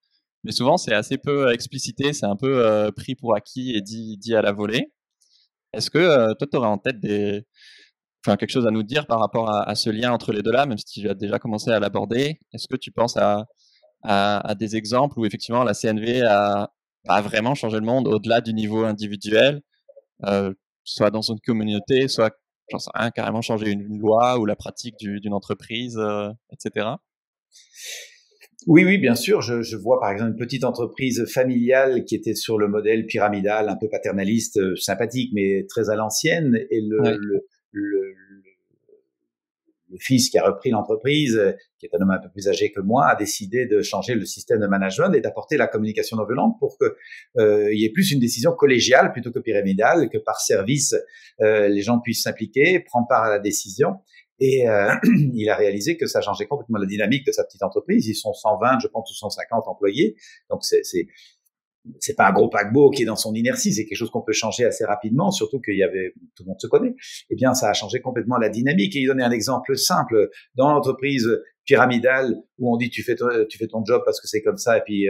Speaker 1: mais souvent c'est assez peu explicité, c'est un peu pris pour acquis et dit à la volée. Est-ce que toi, tu aurais en tête quelque chose à nous dire par rapport à ce lien entre les deux-là, même si tu as déjà commencé à l'aborder? Est-ce que tu penses à des exemples où effectivement la CNV a vraiment changé le monde au-delà du niveau individuel, soit dans une communauté, soit, j'en sais rien, carrément changer une loi ou la pratique d'une entreprise, etc.
Speaker 2: Oui, oui, bien sûr. Je vois par exemple une petite entreprise familiale qui était sur le modèle pyramidal, un peu paternaliste, sympathique, mais très à l'ancienne. Et
Speaker 1: Ouais.
Speaker 2: le, le fils qui a repris l'entreprise, qui est un homme un peu plus âgé que moi, a décidé de changer le système de management et d'apporter la communication non violente pour que il y ait plus une décision collégiale plutôt que pyramidale, que par service les gens puissent s'impliquer, prendre part à la décision. Et il a réalisé que ça changeait complètement la dynamique de sa petite entreprise. Ils sont 120, je pense, ou 150 employés. Donc c'est pas un gros paquebot qui est dans son inertie, c'est quelque chose qu'on peut changer assez rapidement, surtout qu'il y avait, tout le monde se connaît. Eh bien, ça a changé complètement la dynamique. Et il donnait un exemple simple. Dans l'entreprise pyramidale, où on dit tu fais ton job parce que c'est comme ça, et puis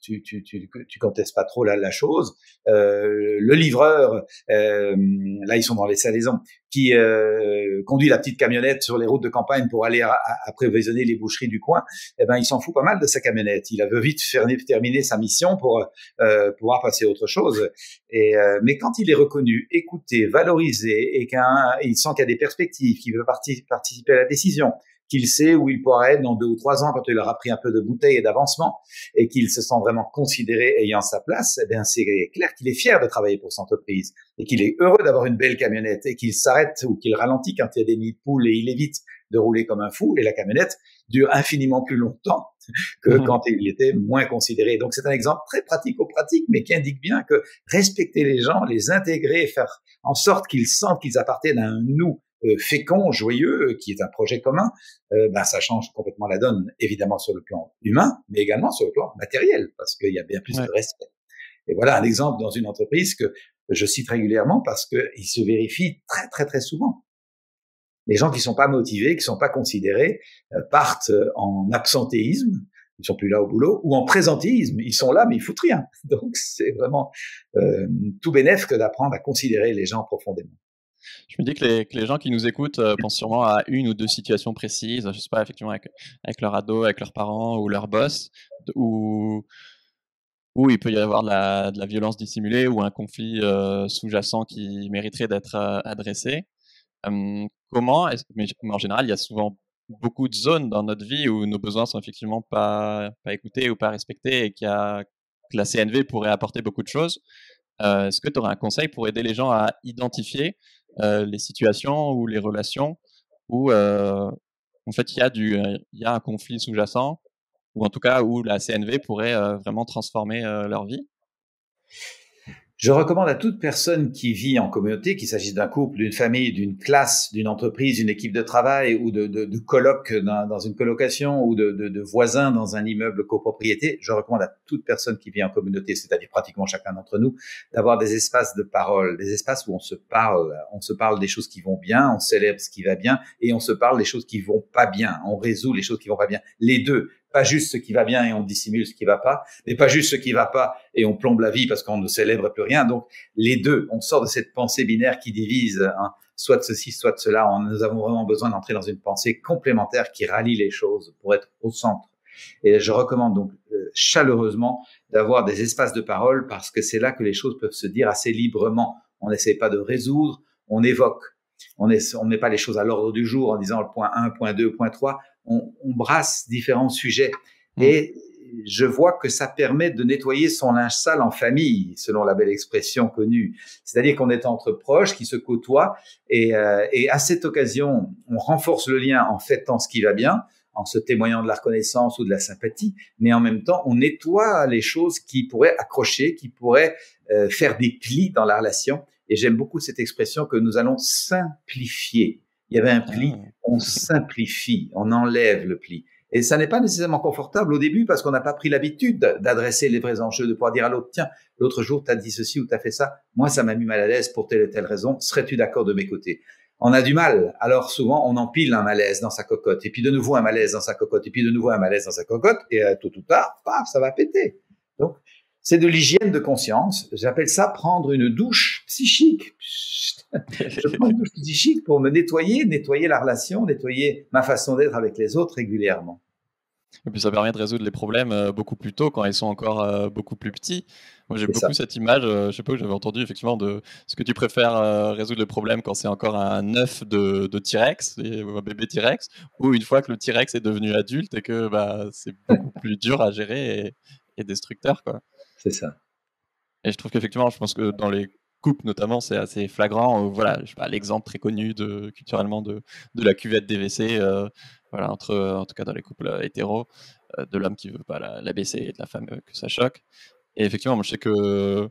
Speaker 2: tu contestes pas trop la chose. Le livreur, là ils sont dans les salaisons, qui conduit la petite camionnette sur les routes de campagne pour aller approvisionner les boucheries du coin, eh ben il s'en fout pas mal de sa camionnette. Il veut vite terminer sa mission pour pouvoir passer à autre chose. Et mais quand il est reconnu, écouté, valorisé, et qu'il sent qu'il y a des perspectives, qu'il veut participer à la décision, qu'il sait où il pourra être dans 2 ou 3 ans quand il aura pris un peu de bouteille et d'avancement, et qu'il se sent vraiment considéré ayant sa place, eh bien c'est clair qu'il est fier de travailler pour cette entreprise et qu'il est heureux d'avoir une belle camionnette et qu'il s'arrête ou qu'il ralentit quand il y a des nids de poules et il évite de rouler comme un fou, et la camionnette dure infiniment plus longtemps que quand il était moins considéré. Donc c'est un exemple très pratico-pratique, mais qui indique bien que respecter les gens, les intégrer, faire en sorte qu'ils sentent qu'ils appartiennent à un nous fécond, joyeux, qui est un projet commun, ben ça change complètement la donne, évidemment sur le plan humain, mais également sur le plan matériel, parce qu'il y a bien plus de respect. Et voilà un exemple dans une entreprise que je cite régulièrement parce qu'il se vérifie très très très souvent. Les gens qui sont pas motivés, qui sont pas considérés, partent en absentéisme, ils sont plus là au boulot, ou en présentéisme, ils sont là mais ils foutent rien. Donc c'est vraiment tout bénef que d'apprendre à considérer les gens profondément.
Speaker 1: Je me dis que les gens qui nous écoutent pensent sûrement à une ou deux situations précises, je sais pas, effectivement avec leur ado, avec leurs parents ou leur boss, où il peut y avoir de la violence dissimulée ou un conflit sous-jacent qui mériterait d'être adressé. Mais en général, il y a souvent beaucoup de zones dans notre vie où nos besoins sont effectivement pas écoutés ou pas respectés, et que la CNV pourrait apporter beaucoup de choses. Est-ce que tu aurais un conseil pour aider les gens à identifier les situations ou les relations où en fait il y a un conflit sous-jacent, ou en tout cas où la CNV pourrait vraiment transformer leur vie?
Speaker 2: Je recommande à toute personne qui vit en communauté, qu'il s'agisse d'un couple, d'une famille, d'une classe, d'une entreprise, d'une équipe de travail ou de coloc dans une colocation ou de voisins dans un immeuble copropriété, je recommande à toute personne qui vit en communauté, c'est-à-dire pratiquement chacun d'entre nous, d'avoir des espaces de parole, des espaces où on se parle des choses qui vont bien, on célèbre ce qui va bien et on se parle des choses qui vont pas bien, on résout les choses qui vont pas bien. Les deux. Pas juste ce qui va bien et on dissimule ce qui va pas, mais pas juste ce qui va pas et on plombe la vie parce qu'on ne célèbre plus rien. Donc, les deux, on sort de cette pensée binaire qui divise, hein, soit de ceci, soit de cela. Nous avons vraiment besoin d'entrer dans une pensée complémentaire qui rallie les choses pour être au centre. Et je recommande donc chaleureusement d'avoir des espaces de parole parce que c'est là que les choses peuvent se dire assez librement. On n'essaie pas de résoudre, on évoque. On ne met pas les choses à l'ordre du jour en disant le point 1, point 2, point 3. On brasse différents sujets. Et je vois que ça permet de nettoyer son linge sale en famille, selon la belle expression connue. C'est-à-dire qu'on est entre proches qui se côtoient et à cette occasion, on renforce le lien en fêtant ce qui va bien, en se témoignant de la reconnaissance ou de la sympathie, mais en même temps, on nettoie les choses qui pourraient accrocher, qui pourraient faire des plis dans la relation. Et j'aime beaucoup cette expression que nous allons simplifier. Il y avait un pli, on simplifie, on enlève le pli. Et ça n'est pas nécessairement confortable au début parce qu'on n'a pas pris l'habitude d'adresser les vrais enjeux, de pouvoir dire à l'autre, tiens, l'autre jour, tu as dit ceci ou tu as fait ça. Moi, ça m'a mis mal à l'aise pour telle et telle raison. Serais-tu d'accord de mes côtés? on a du mal. Alors souvent, on empile un malaise dans sa cocotte, et puis de nouveau un malaise dans sa cocotte, et puis de nouveau un malaise dans sa cocotte, et tôt ou tard, paf, ça va péter. Donc, c'est de l'hygiène de conscience. J'appelle ça prendre une douche psychique. Je prends une douche psychique pour me nettoyer la relation, nettoyer ma façon d'être avec les autres régulièrement.
Speaker 1: Et puis ça permet de résoudre les problèmes beaucoup plus tôt quand ils sont encore beaucoup plus petits. Moi j'ai
Speaker 2: C'est
Speaker 1: beaucoup
Speaker 2: ça.
Speaker 1: cette image, je sais pas où j'avais entendu effectivement de ce que tu préfères résoudre le problème quand c'est encore un œuf de T-Rex, ou un bébé T-Rex, ou une fois que le T-Rex est devenu adulte et que bah, c'est beaucoup plus dur à gérer et destructeur, quoi.
Speaker 2: C'est ça.
Speaker 1: Et je trouve qu'effectivement, je pense que dans les couples notamment, c'est assez flagrant. Voilà, je sais pas, l'exemple très connu culturellement de la cuvette des WC, voilà, en tout cas dans les couples hétéros, de l'homme qui veut pas la baisser et de la femme que ça choque. Et effectivement, moi je sais que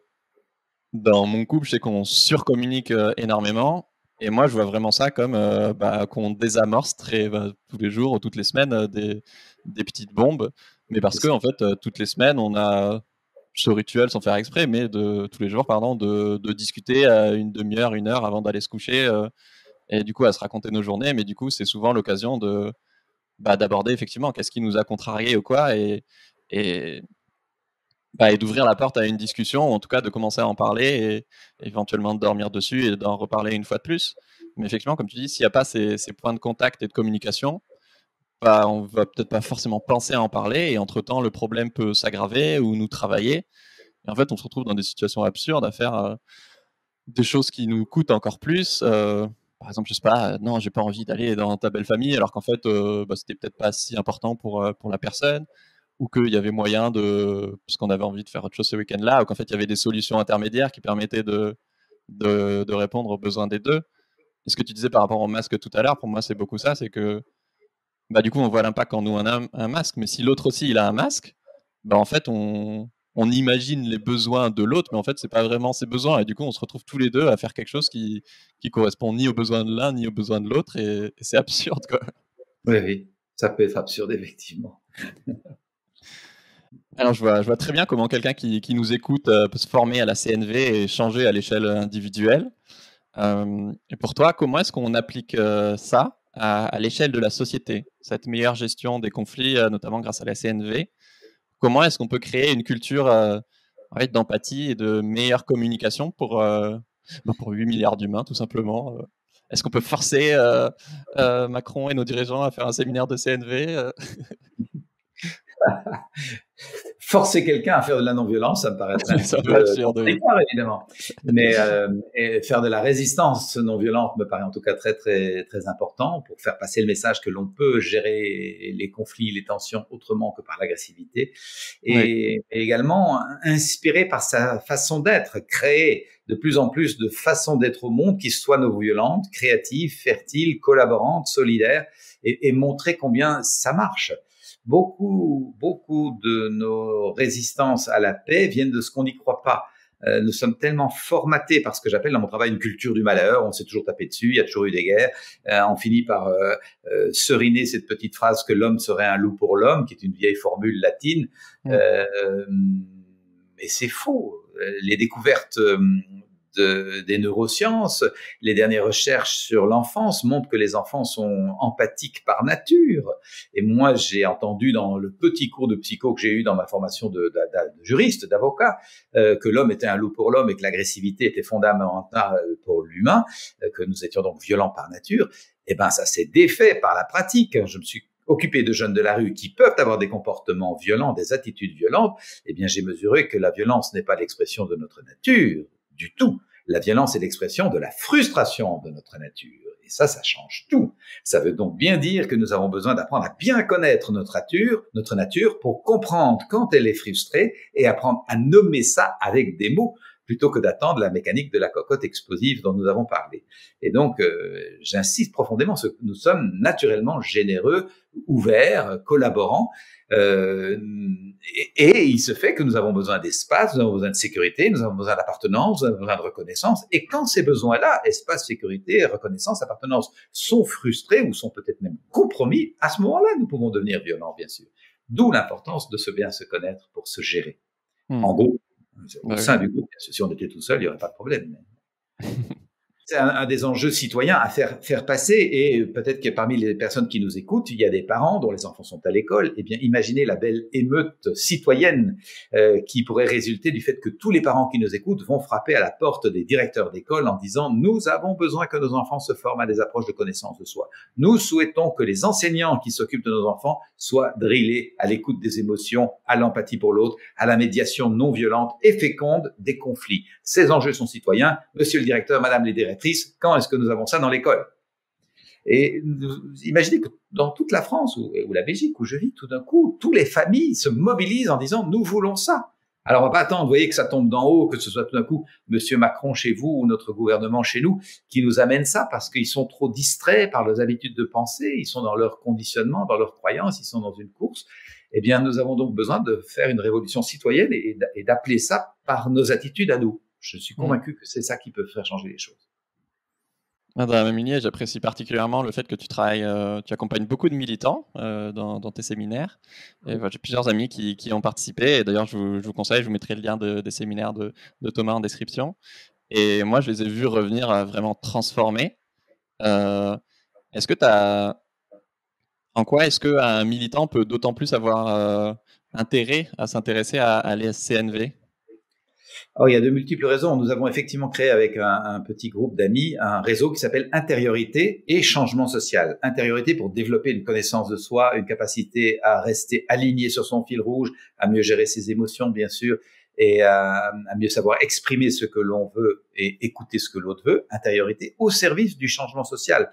Speaker 1: dans mon couple, je sais qu'on surcommunique énormément. Et moi, je vois vraiment ça comme qu'on désamorce tous les jours ou toutes les semaines des petites bombes. Mais parce que, en fait, toutes les semaines, on a ce rituel sans faire exprès, mais tous les jours, pardon, de discuter une demi-heure, une heure avant d'aller se coucher et du coup à se raconter nos journées. Mais du coup, c'est souvent l'occasion d'aborder effectivement qu'est-ce qui nous a contrariés ou quoi et, et d'ouvrir la porte à une discussion, ou en tout cas de commencer à en parler et éventuellement de dormir dessus et d'en reparler une fois de plus. Mais effectivement, comme tu dis, s'il n'y a pas ces points de contact et de communication, on va peut-être pas forcément penser à en parler et entre-temps, le problème peut s'aggraver ou nous travailler. Et en fait, on se retrouve dans des situations absurdes à faire des choses qui nous coûtent encore plus. Par exemple, je sais pas, non, j'ai pas envie d'aller dans ta belle famille alors qu'en fait, c'était peut-être pas si important pour la personne, ou qu'il y avait moyen parce qu'on avait envie de faire autre chose ce week-end-là, ou qu'en fait, il y avait des solutions intermédiaires qui permettaient de répondre aux besoins des deux. Et ce que tu disais par rapport au masque tout à l'heure, pour moi, c'est beaucoup ça, c'est que du coup, on voit l'impact quand nous, on a un masque, mais si l'autre aussi, il a un masque, en fait, on imagine les besoins de l'autre, mais en fait, c'est pas vraiment ses besoins. Et du coup, on se retrouve tous les deux à faire quelque chose qui correspond ni aux besoins de l'un, ni aux besoins de l'autre, et c'est absurde, quoi.
Speaker 2: Oui, oui, ça peut être absurde, effectivement.
Speaker 1: Alors, je vois très bien comment quelqu'un qui nous écoute peut se former à la CNV et changer à l'échelle individuelle. Et pour toi, comment est-ce qu'on applique ça à l'échelle de la société, cette meilleure gestion des conflits, notamment grâce à la CNV? Comment est-ce qu'on peut créer une culture d'empathie et de meilleure communication pour 8 milliards d'humains, tout simplement? Est-ce qu'on peut forcer Macron et nos dirigeants à faire un séminaire de CNV?
Speaker 2: Forcer quelqu'un à faire de la non-violence, ça me paraîtrait un
Speaker 1: Ça
Speaker 2: petit
Speaker 1: va
Speaker 2: peu
Speaker 1: être sûr de...
Speaker 2: contradictoire, évidemment. Mais et faire de la résistance non-violente me paraît en tout cas très, très, très important pour faire passer le message que l'on peut gérer les conflits, les tensions autrement que par l'agressivité.
Speaker 1: Oui.
Speaker 2: Et également inspiré par sa façon d'être, créer de plus en plus de façons d'être au monde qui soient non-violentes, créatives, fertiles, collaborantes, solidaires, et montrer combien ça marche. Beaucoup de nos résistances à la paix viennent de ce qu'on n'y croit pas. Nous sommes tellement formatés par ce que j'appelle dans mon travail une culture du malheur. On s'est toujours tapé dessus, il y a toujours eu des guerres. On finit par seriner cette petite phrase que l'homme serait un loup pour l'homme, qui est une vieille formule latine. Mais c'est faux. Les découvertes des neurosciences, les dernières recherches sur l'enfance montrent que les enfants sont empathiques par nature. Et moi, j'ai entendu dans le petit cours de psycho que j'ai eu dans ma formation de juriste, d'avocat, que l'homme était un loup pour l'homme et que l'agressivité était fondamentale pour l'humain, que nous étions donc violents par nature. Eh ben, ça s'est défait par la pratique. Je me suis occupé de jeunes de la rue qui peuvent avoir des comportements violents, des attitudes violentes. Eh bien, j'ai mesuré que la violence n'est pas l'expression de notre nature du tout. La violence est l'expression de la frustration de notre nature. Et ça change tout. Ça veut donc bien dire que nous avons besoin d'apprendre à bien connaître notre nature pour comprendre quand elle est frustrée et apprendre à nommer ça avec des mots plutôt que d'attendre la mécanique de la cocotte explosive dont nous avons parlé. Et donc, j'insiste profondément sur que nous sommes naturellement généreux, ouverts, collaborants, et il se fait que nous avons besoin d'espace, nous avons besoin de sécurité, nous avons besoin d'appartenance, nous avons besoin de reconnaissance. Et quand ces besoins-là, espace, sécurité, reconnaissance, appartenance, sont frustrés ou sont peut-être même compromis, à ce moment-là, nous pouvons devenir violents, bien sûr. D'où l'importance de bien se connaître pour se gérer. En gros, au sein du groupe, bien sûr, si on était tout seul, il n'y aurait pas de problème. C'est un des enjeux citoyens à faire passer, et peut-être que parmi les personnes qui nous écoutent, il y a des parents dont les enfants sont à l'école. Eh bien, imaginez la belle émeute citoyenne qui pourrait résulter du fait que tous les parents qui nous écoutent vont frapper à la porte des directeurs d'école en disant « Nous avons besoin que nos enfants se forment à des approches de connaissance de soi. Nous souhaitons que les enseignants qui s'occupent de nos enfants soient drillés à l'écoute des émotions, à l'empathie pour l'autre, à la médiation non violente et féconde des conflits. Ces enjeux sont citoyens. Monsieur le directeur, madame les directrices, quand est-ce que nous avons ça dans l'école ?» Et imaginez que dans toute la France ou la Belgique où je vis, tout d'un coup, toutes les familles se mobilisent en disant « Nous voulons ça ». Alors, on va pas attendre, vous voyez, que ça tombe d'en haut, que ce soit tout d'un coup Monsieur Macron chez vous ou notre gouvernement chez nous qui nous amène ça, parce qu'ils sont trop distraits par leurs habitudes de pensée, ils sont dans leur conditionnement, dans leurs croyances, ils sont dans une course. Eh bien, nous avons donc besoin de faire une révolution citoyenne et d'appeler ça par nos attitudes à nous. Je suis convaincu que c'est ça qui peut faire changer les choses.
Speaker 1: Dans la même lignée, j'apprécie particulièrement le fait que tu travailles, tu accompagnes beaucoup de militants dans tes séminaires. Et, j'ai plusieurs amis qui ont participé. Et d'ailleurs, je vous conseille, je vous mettrai le lien des séminaires de Thomas en description. Et moi, je les ai vus revenir vraiment transformés. Est-ce que en quoi est-ce qu'un militant peut d'autant plus avoir intérêt à s'intéresser à l'ESCNV?
Speaker 2: Oh, il y a de multiples raisons. Nous avons effectivement créé avec un petit groupe d'amis un réseau qui s'appelle Intériorité et Changement Social. Intériorité pour développer une connaissance de soi, une capacité à rester aligné sur son fil rouge, à mieux gérer ses émotions, bien sûr, et à mieux savoir exprimer ce que l'on veut et écouter ce que l'autre veut. Intériorité au service du changement social.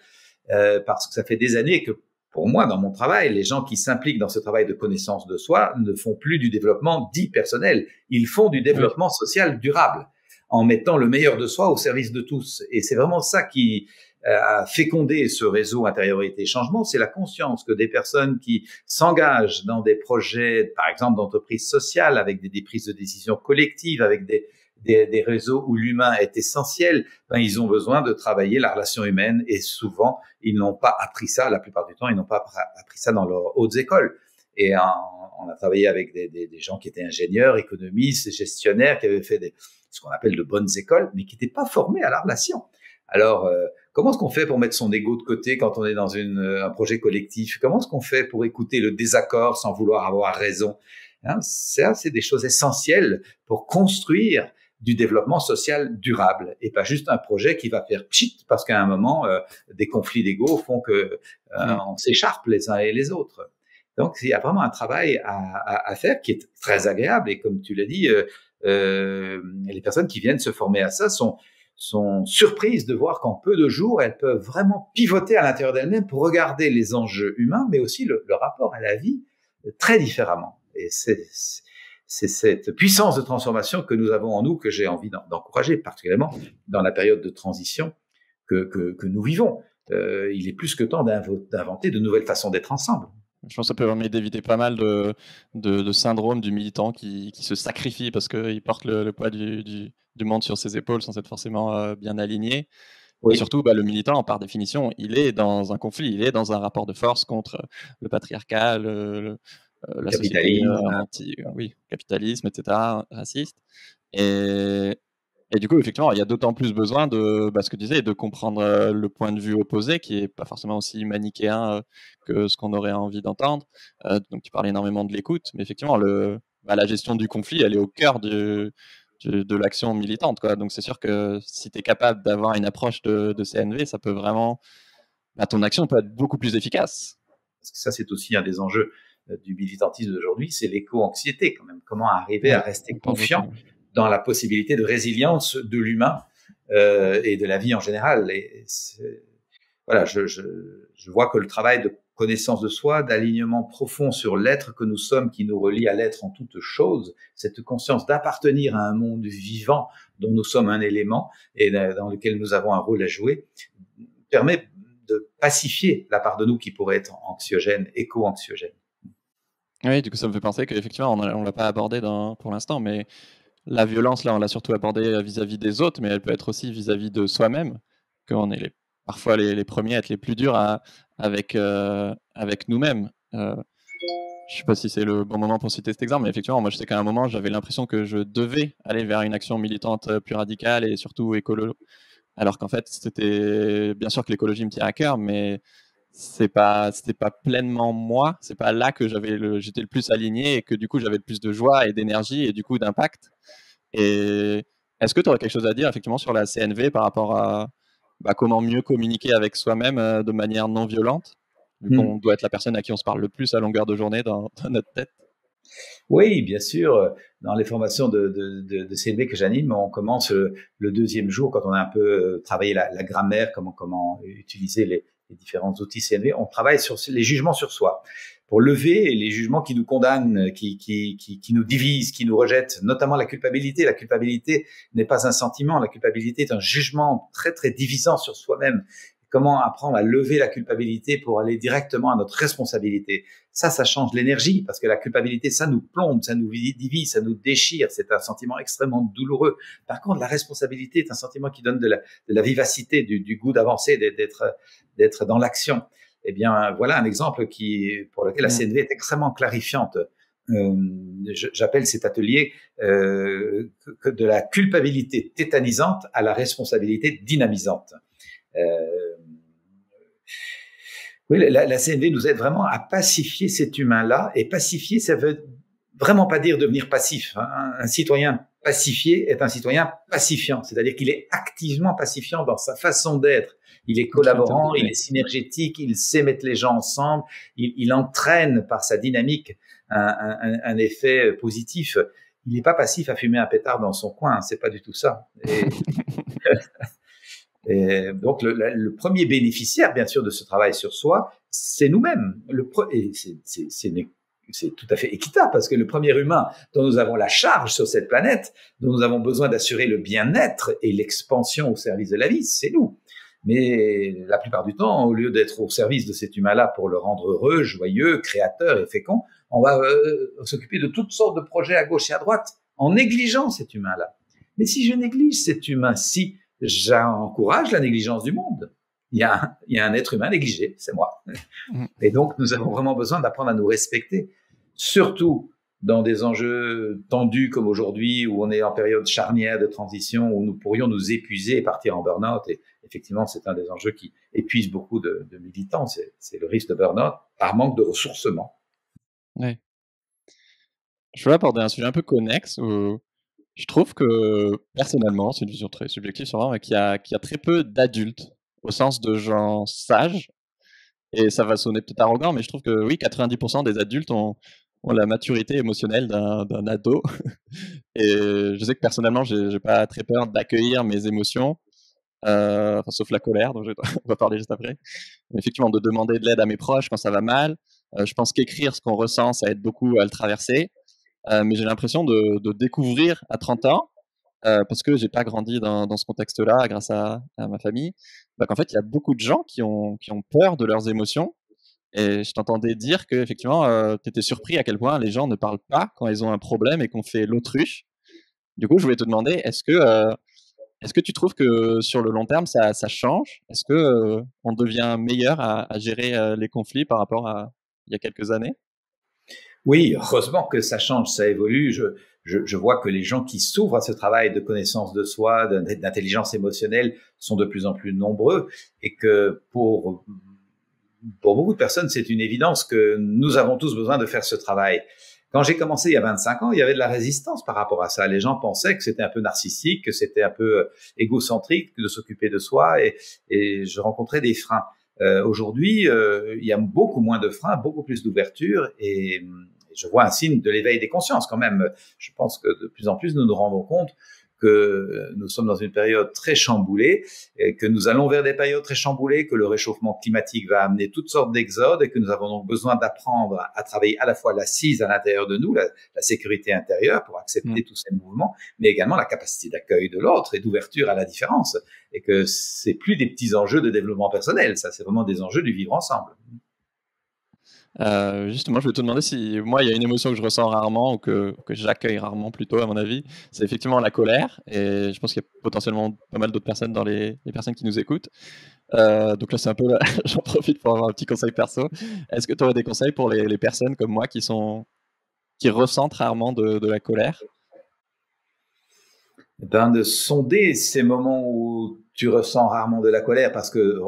Speaker 2: Parce que ça fait des années que, pour moi, dans mon travail, les gens qui s'impliquent dans ce travail de connaissance de soi ne font plus du développement dit personnel. Ils font du développement social durable en mettant le meilleur de soi au service de tous. Et c'est vraiment ça qui a fécondé ce réseau Intériorité et Changement. C'est la conscience que des personnes qui s'engagent dans des projets, par exemple, d'entreprise sociale, avec des prises de décision collectives, avec des réseaux où l'humain est essentiel, ils ont besoin de travailler la relation humaine, et souvent, ils n'ont pas appris ça, la plupart du temps, ils n'ont pas appris ça dans leurs hautes écoles. Et on a travaillé avec des gens qui étaient ingénieurs, économistes, gestionnaires, qui avaient fait ce qu'on appelle de bonnes écoles, mais qui n'étaient pas formés à la relation. Alors, comment est-ce qu'on fait pour mettre son ego de côté quand on est dans un projet collectif? Comment est-ce qu'on fait pour écouter le désaccord sans vouloir avoir raison? Ça, c'est des choses essentielles pour construire du développement social durable, et pas juste un projet qui va faire pchit parce qu'à un moment, des conflits d'ego font que on s'écharpe les uns et les autres. Donc, il y a vraiment un travail à faire qui est très agréable, et comme tu l'as dit, les personnes qui viennent se former à ça sont surprises de voir qu'en peu de jours, elles peuvent vraiment pivoter à l'intérieur d'elles-mêmes pour regarder les enjeux humains, mais aussi le rapport à la vie très différemment. Et c'est cette puissance de transformation que nous avons en nous que j'ai envie d'encourager, particulièrement dans la période de transition que nous vivons. Il est plus que temps d'inventer de nouvelles façons d'être ensemble.
Speaker 1: Je pense que ça peut permettre d'éviter pas mal de syndrome du militant qui se sacrifie parce qu'il porte le poids du monde sur ses épaules sans être forcément bien aligné. Oui. Et surtout, le militant, par définition, il est dans un conflit, il est dans un rapport de force contre le patriarcat, la société capitalisme, etc., raciste. Et du coup, effectivement, il y a d'autant plus besoin de ce que tu disais, de comprendre le point de vue opposé, qui n'est pas forcément aussi manichéen que ce qu'on aurait envie d'entendre. Donc, tu parlais énormément de l'écoute, mais effectivement, la gestion du conflit, elle est au cœur de l'action militante, quoi. Donc, c'est sûr que si tu es capable d'avoir une approche de CNV, ça peut vraiment... ton action peut être beaucoup plus efficace.
Speaker 2: Parce que ça, c'est aussi un des enjeux du militantisme d'aujourd'hui, c'est l'éco-anxiété, quand même. Comment arriver à rester confiant dans la possibilité de résilience de l'humain et de la vie en général. Et voilà, je vois que le travail de connaissance de soi, d'alignement profond sur l'être que nous sommes, qui nous relie à l'être en toute chose, cette conscience d'appartenir à un monde vivant dont nous sommes un élément et dans lequel nous avons un rôle à jouer, permet de pacifier la part de nous qui pourrait être anxiogène, éco-anxiogène.
Speaker 1: Oui, du coup, ça me fait penser qu'effectivement, on ne l'a pas abordé pour l'instant, mais la violence, là, on l'a surtout abordée vis-à-vis des autres, mais elle peut être aussi vis-à-vis de soi-même, qu'on est parfois les premiers à être les plus durs avec nous-mêmes. Je ne sais pas si c'est le bon moment pour citer cet exemple, mais effectivement, moi, je sais qu'à un moment, j'avais l'impression que je devais aller vers une action militante plus radicale et surtout écolo, alors qu'en fait, c'était bien sûr que l'écologie me tient à cœur, mais c'était pas pleinement moi. C'est pas là que j'étais le plus aligné et que du coup j'avais le plus de joie et d'énergie et du coup d'impact. Et est-ce que tu aurais quelque chose à dire effectivement sur la CNV par rapport à comment mieux communiquer avec soi-même de manière non violente, vu qu'on
Speaker 2: Hmm.
Speaker 1: doit être la personne à qui on se parle le plus à longueur de journée dans notre tête?
Speaker 2: Oui, bien sûr. Dans les formations de CLV que j'anime, on commence le deuxième jour, quand on a un peu travaillé la grammaire, comment utiliser les différents outils CLV. On travaille sur les jugements sur soi pour lever les jugements qui nous condamnent, qui nous divisent, qui nous rejettent, notamment la culpabilité. La culpabilité n'est pas un sentiment, la culpabilité est un jugement très, très divisant sur soi-même. Comment apprendre à lever la culpabilité pour aller directement à notre responsabilité. Ça change l'énergie, parce que la culpabilité, ça nous plombe, ça nous divise, ça nous déchire. C'est un sentiment extrêmement douloureux. Par contre, la responsabilité est un sentiment qui donne de la vivacité, du goût d'avancer, d'être dans l'action. Eh bien, voilà un exemple pour lequel la
Speaker 1: Mm.
Speaker 2: CNV est extrêmement clarifiante. J'appelle cet atelier de la culpabilité tétanisante à la responsabilité dynamisante. Oui, la CNV nous aide vraiment à pacifier cet humain-là. Et pacifier, ça veut vraiment pas dire devenir passif. Un citoyen pacifié est un citoyen pacifiant, c'est-à-dire qu'il est activement pacifiant dans sa façon d'être. Il est collaborant, il est synergétique, il sait mettre les gens ensemble, il entraîne par sa dynamique un effet positif. Il n'est pas passif à fumer un pétard dans son coin, c'est pas du tout ça. Et donc, le premier bénéficiaire, bien sûr, de ce travail sur soi, c'est nous-mêmes. Et c'est tout à fait équitable, parce que le premier humain dont nous avons la charge sur cette planète, dont nous avons besoin d'assurer le bien-être et l'expansion au service de la vie, c'est nous. Mais la plupart du temps, au lieu d'être au service de cet humain-là pour le rendre heureux, joyeux, créateur et fécond, on va s'occuper de toutes sortes de projets à gauche et à droite en négligeant cet humain-là. Mais si je néglige cet humain-ci, j'encourage la négligence du monde. Il y a un être humain négligé, c'est moi. Et donc, nous avons vraiment besoin d'apprendre à nous respecter, surtout dans des enjeux tendus comme aujourd'hui, où on est en période charnière de transition, où nous pourrions nous épuiser et partir en burn-out. Et effectivement, c'est un des enjeux qui épuise beaucoup de militants, c'est le risque de burn-out par manque de ressourcement.
Speaker 1: Ouais. Je veux aborder un sujet un peu connexe où je trouve que, personnellement, c'est une vision très subjective sûrement, mais qu'il y a très peu d'adultes, au sens de gens sages. Et ça va sonner peut-être arrogant, mais je trouve que oui, 90% des adultes ont la maturité émotionnelle d'un ado. Et je sais que personnellement, j'ai pas très peur d'accueillir mes émotions, enfin, sauf la colère, dont on va parler juste après. Mais effectivement, de demander de l'aide à mes proches quand ça va mal. Je pense qu'écrire ce qu'on ressent, ça aide beaucoup à le traverser. Mais j'ai l'impression de découvrir à 30 ans, parce que j'ai pas grandi dans ce contexte-là grâce à ma famille, qu'en fait, il y a beaucoup de gens qui ont peur de leurs émotions. Et je t'entendais dire que effectivement, tu étais surpris à quel point les gens ne parlent pas quand ils ont un problème et qu'on fait l'autruche. Du coup, je voulais te demander, est-ce que tu trouves que sur le long terme, ça change? Est-ce que on devient meilleur à gérer les conflits par rapport à il y a quelques années?
Speaker 2: Oui, heureusement que ça change, ça évolue. Je vois que les gens qui s'ouvrent à ce travail de connaissance de soi, d'intelligence émotionnelle, sont de plus en plus nombreux, et que pour beaucoup de personnes, c'est une évidence que nous avons tous besoin de faire ce travail. Quand j'ai commencé il y a 25 ans, il y avait de la résistance par rapport à ça. Les gens pensaient que c'était un peu narcissique, que c'était un peu égocentrique de s'occuper de soi, et je rencontrais des freins. Aujourd'hui, il y a beaucoup moins de freins, beaucoup plus d'ouverture, et je vois un signe de l'éveil des consciences quand même. Je pense que de plus en plus, nous nous rendons compte que nous sommes dans une période très chamboulée, et que nous allons vers des périodes très chamboulées, que le réchauffement climatique va amener toutes sortes d'exodes, et que nous avons donc besoin d'apprendre à travailler à la fois l'assise à l'intérieur de nous, la sécurité intérieure pour accepter tous ces mouvements, mais également la capacité d'accueil de l'autre et d'ouverture à la différence. Et que c'est plus des petits enjeux de développement personnel, ça c'est vraiment des enjeux du vivre ensemble.
Speaker 1: Justement, je voulais te demander si moi, il y a une émotion que je ressens rarement ou que j'accueille rarement plutôt, à mon avis, c'est effectivement la colère. Et je pense qu'il y a potentiellement pas mal d'autres personnes dans les personnes qui nous écoutent. Donc là, c'est un peu, j'en profite pour avoir un petit conseil perso. Est-ce que tu aurais des conseils pour les personnes comme moi qui ressentent rarement de la colère?
Speaker 2: De sonder ces moments où tu ressens rarement de la colère, parce que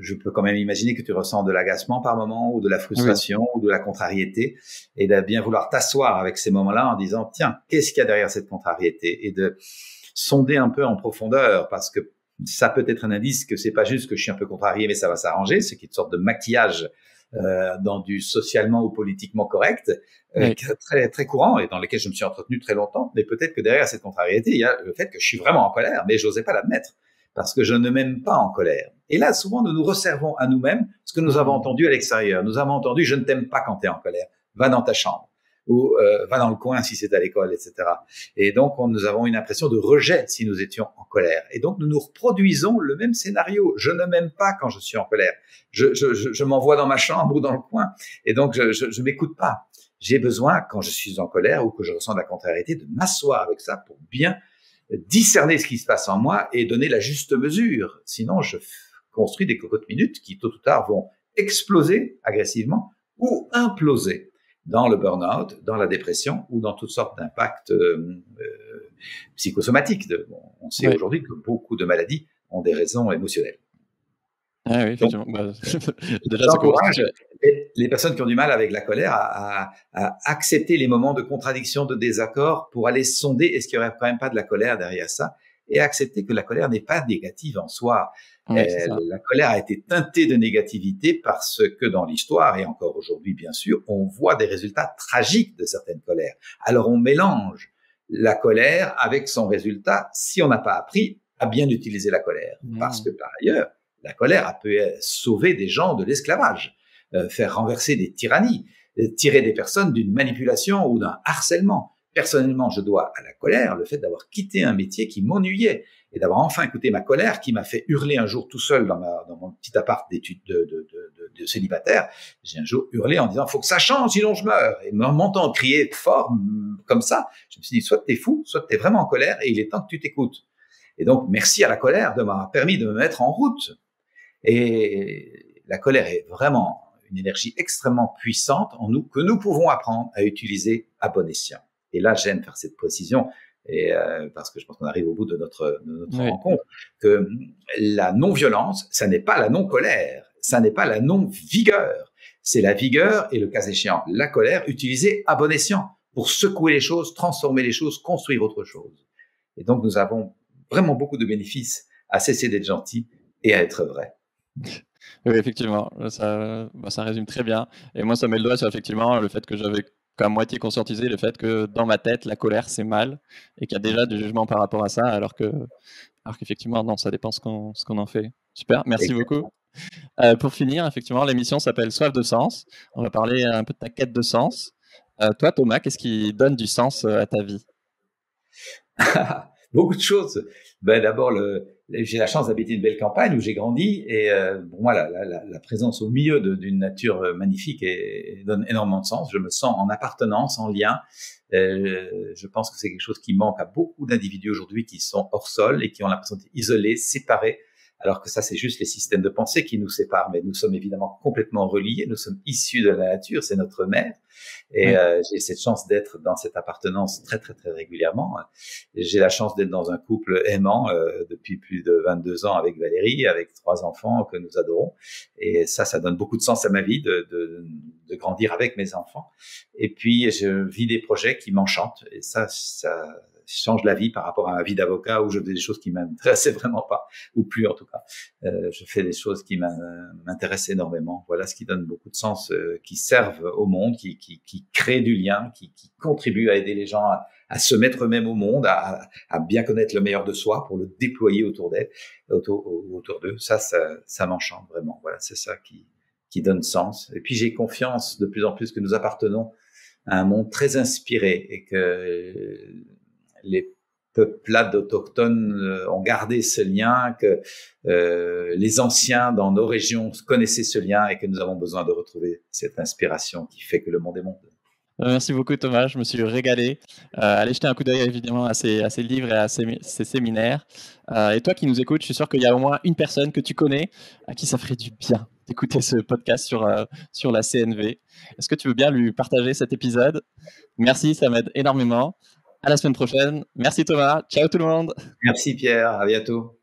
Speaker 2: je peux quand même imaginer que tu ressens de l'agacement par moment, ou de la frustration, ou de la contrariété, et de bien vouloir t'asseoir avec ces moments-là en disant, tiens, qu'est-ce qu'il y a derrière cette contrariété, et de sonder un peu en profondeur, parce que ça peut être un indice que c'est pas juste que je suis un peu contrarié, mais ça va s'arranger, ce qui est une sorte de maquillage dans du socialement ou politiquement correct, très très courant, et dans lequel je me suis entretenu très longtemps. Mais peut-être que derrière cette contrariété, il y a le fait que je suis vraiment en colère, mais j'osais pas l'admettre parce que je ne m'aime pas en colère. Et là, souvent, nous nous resservons à nous-mêmes ce que nous avons entendu à l'extérieur. Nous avons entendu: je ne t'aime pas quand tu es en colère, va dans ta chambre, ou va dans le coin si c'est à l'école, etc. Et donc, nous avons une impression de rejet si nous étions en colère. Et donc, nous nous reproduisons le même scénario. Je ne m'aime pas quand je suis en colère. Je m'envoie dans ma chambre ou dans le coin. Et donc, je m'écoute pas. J'ai besoin, quand je suis en colère ou que je ressens de la contrariété, de m'asseoir avec ça pour bien discerner ce qui se passe en moi et donner la juste mesure. Sinon, je construis des cocottes minutes qui, tôt ou tard, vont exploser agressivement ou imploser dans le burn-out, dans la dépression ou dans toutes sortes d'impacts psychosomatiques. On sait aujourd'hui que beaucoup de maladies ont des raisons émotionnelles.
Speaker 1: Ah oui, effectivement.
Speaker 2: Déjà, j'encourage les personnes qui ont du mal avec la colère à accepter les moments de contradiction, de désaccord, pour aller sonder est-ce qu'il n'y aurait quand même pas de la colère derrière ça, et accepter que la colère n'est pas négative en soi. La colère a été teintée de négativité parce que dans l'histoire, et encore aujourd'hui bien sûr, on voit des résultats tragiques de certaines colères. Alors on mélange la colère avec son résultat si on n'a pas appris à bien utiliser la colère. Parce que par ailleurs, la colère peut sauver des gens de l'esclavage, faire renverser des tyrannies, tirer des personnes d'une manipulation ou d'un harcèlement. Personnellement, je dois à la colère le fait d'avoir quitté un métier qui m'ennuyait et d'avoir enfin écouté ma colère qui m'a fait hurler un jour tout seul dans mon petit appart d'études de célibataire. J'ai un jour hurlé en disant « faut que ça change, sinon je meurs ». Et m'entendant crier fort comme ça, je me suis dit « soit t'es fou, soit t'es vraiment en colère et il est temps que tu t'écoutes ». Et donc, merci à la colère de m'avoir permis de me mettre en route. Et la colère est vraiment une énergie extrêmement puissante en nous que nous pouvons apprendre à utiliser à bon escient. Et là, j'aime faire cette précision, et parce que je pense qu'on arrive au bout de notre rencontre, que la non-violence, ça n'est pas la non-colère, ça n'est pas la non-vigueur, c'est la vigueur et, le cas échéant, la colère utilisée à bon escient pour secouer les choses, transformer les choses, construire autre chose. Et donc, nous avons vraiment beaucoup de bénéfices à cesser d'être gentil et à être vrai.
Speaker 1: Oui, effectivement, ça résume très bien. Et moi, ça met le doigt sur effectivement le fait que j'avais qu'à moitié conscientisé le fait que dans ma tête, la colère, c'est mal et qu'il y a déjà du jugement par rapport à ça, alors qu'effectivement, non, ça dépend ce qu'on en fait. Super, merci beaucoup. Pour finir, effectivement, l'émission s'appelle Soif de sens. On va parler un peu de ta quête de sens. Toi, Thomas, qu'est-ce qui donne du sens à ta vie?
Speaker 2: Beaucoup de choses. D'abord, j'ai la chance d'habiter une belle campagne où j'ai grandi, et pour moi, la présence au milieu d'une nature magnifique donne énormément de sens. Je me sens en appartenance, en lien. Je pense que c'est quelque chose qui manque à beaucoup d'individus aujourd'hui qui sont hors sol et qui ont l'impression d'être isolés, séparés, alors que ça, c'est juste les systèmes de pensée qui nous séparent. Mais nous sommes évidemment complètement reliés. Nous sommes issus de la nature, c'est notre mère. Et j'ai cette chance d'être dans cette appartenance très, très, très régulièrement. J'ai la chance d'être dans un couple aimant depuis plus de 22 ans avec Valérie, avec 3 enfants que nous adorons. Et ça donne beaucoup de sens à ma vie de grandir avec mes enfants. Et puis, je vis des projets qui m'enchantent. Et ça change la vie par rapport à ma vie d'avocat où je fais des choses qui m'intéressaient vraiment pas, ou plus en tout cas. Je fais des choses qui m'intéressent énormément. Voilà ce qui donne beaucoup de sens, qui servent au monde, qui créent du lien, qui contribuent à aider les gens à se mettre eux-mêmes au monde, à bien connaître le meilleur de soi pour le déployer autour d'eux. Ça m'enchante vraiment. Voilà, c'est ça qui donne sens. Et puis j'ai confiance de plus en plus que nous appartenons à un monde très inspiré et que les peuplades autochtones ont gardé ce lien, que les anciens dans nos régions connaissaient ce lien et que nous avons besoin de retrouver cette inspiration qui fait que le monde est monde.
Speaker 1: Merci beaucoup Thomas, je me suis régalé. Allez jeter un coup d'œil évidemment à ces livres et à ces séminaires. Et toi qui nous écoutes, je suis sûr qu'il y a au moins une personne que tu connais à qui ça ferait du bien d'écouter ce podcast sur la CNV. Est-ce que tu veux bien lui partager cet épisode? Merci, ça m'aide énormément. À la semaine prochaine. Merci Thomas. Ciao tout le monde.
Speaker 2: Merci Pierre, à bientôt.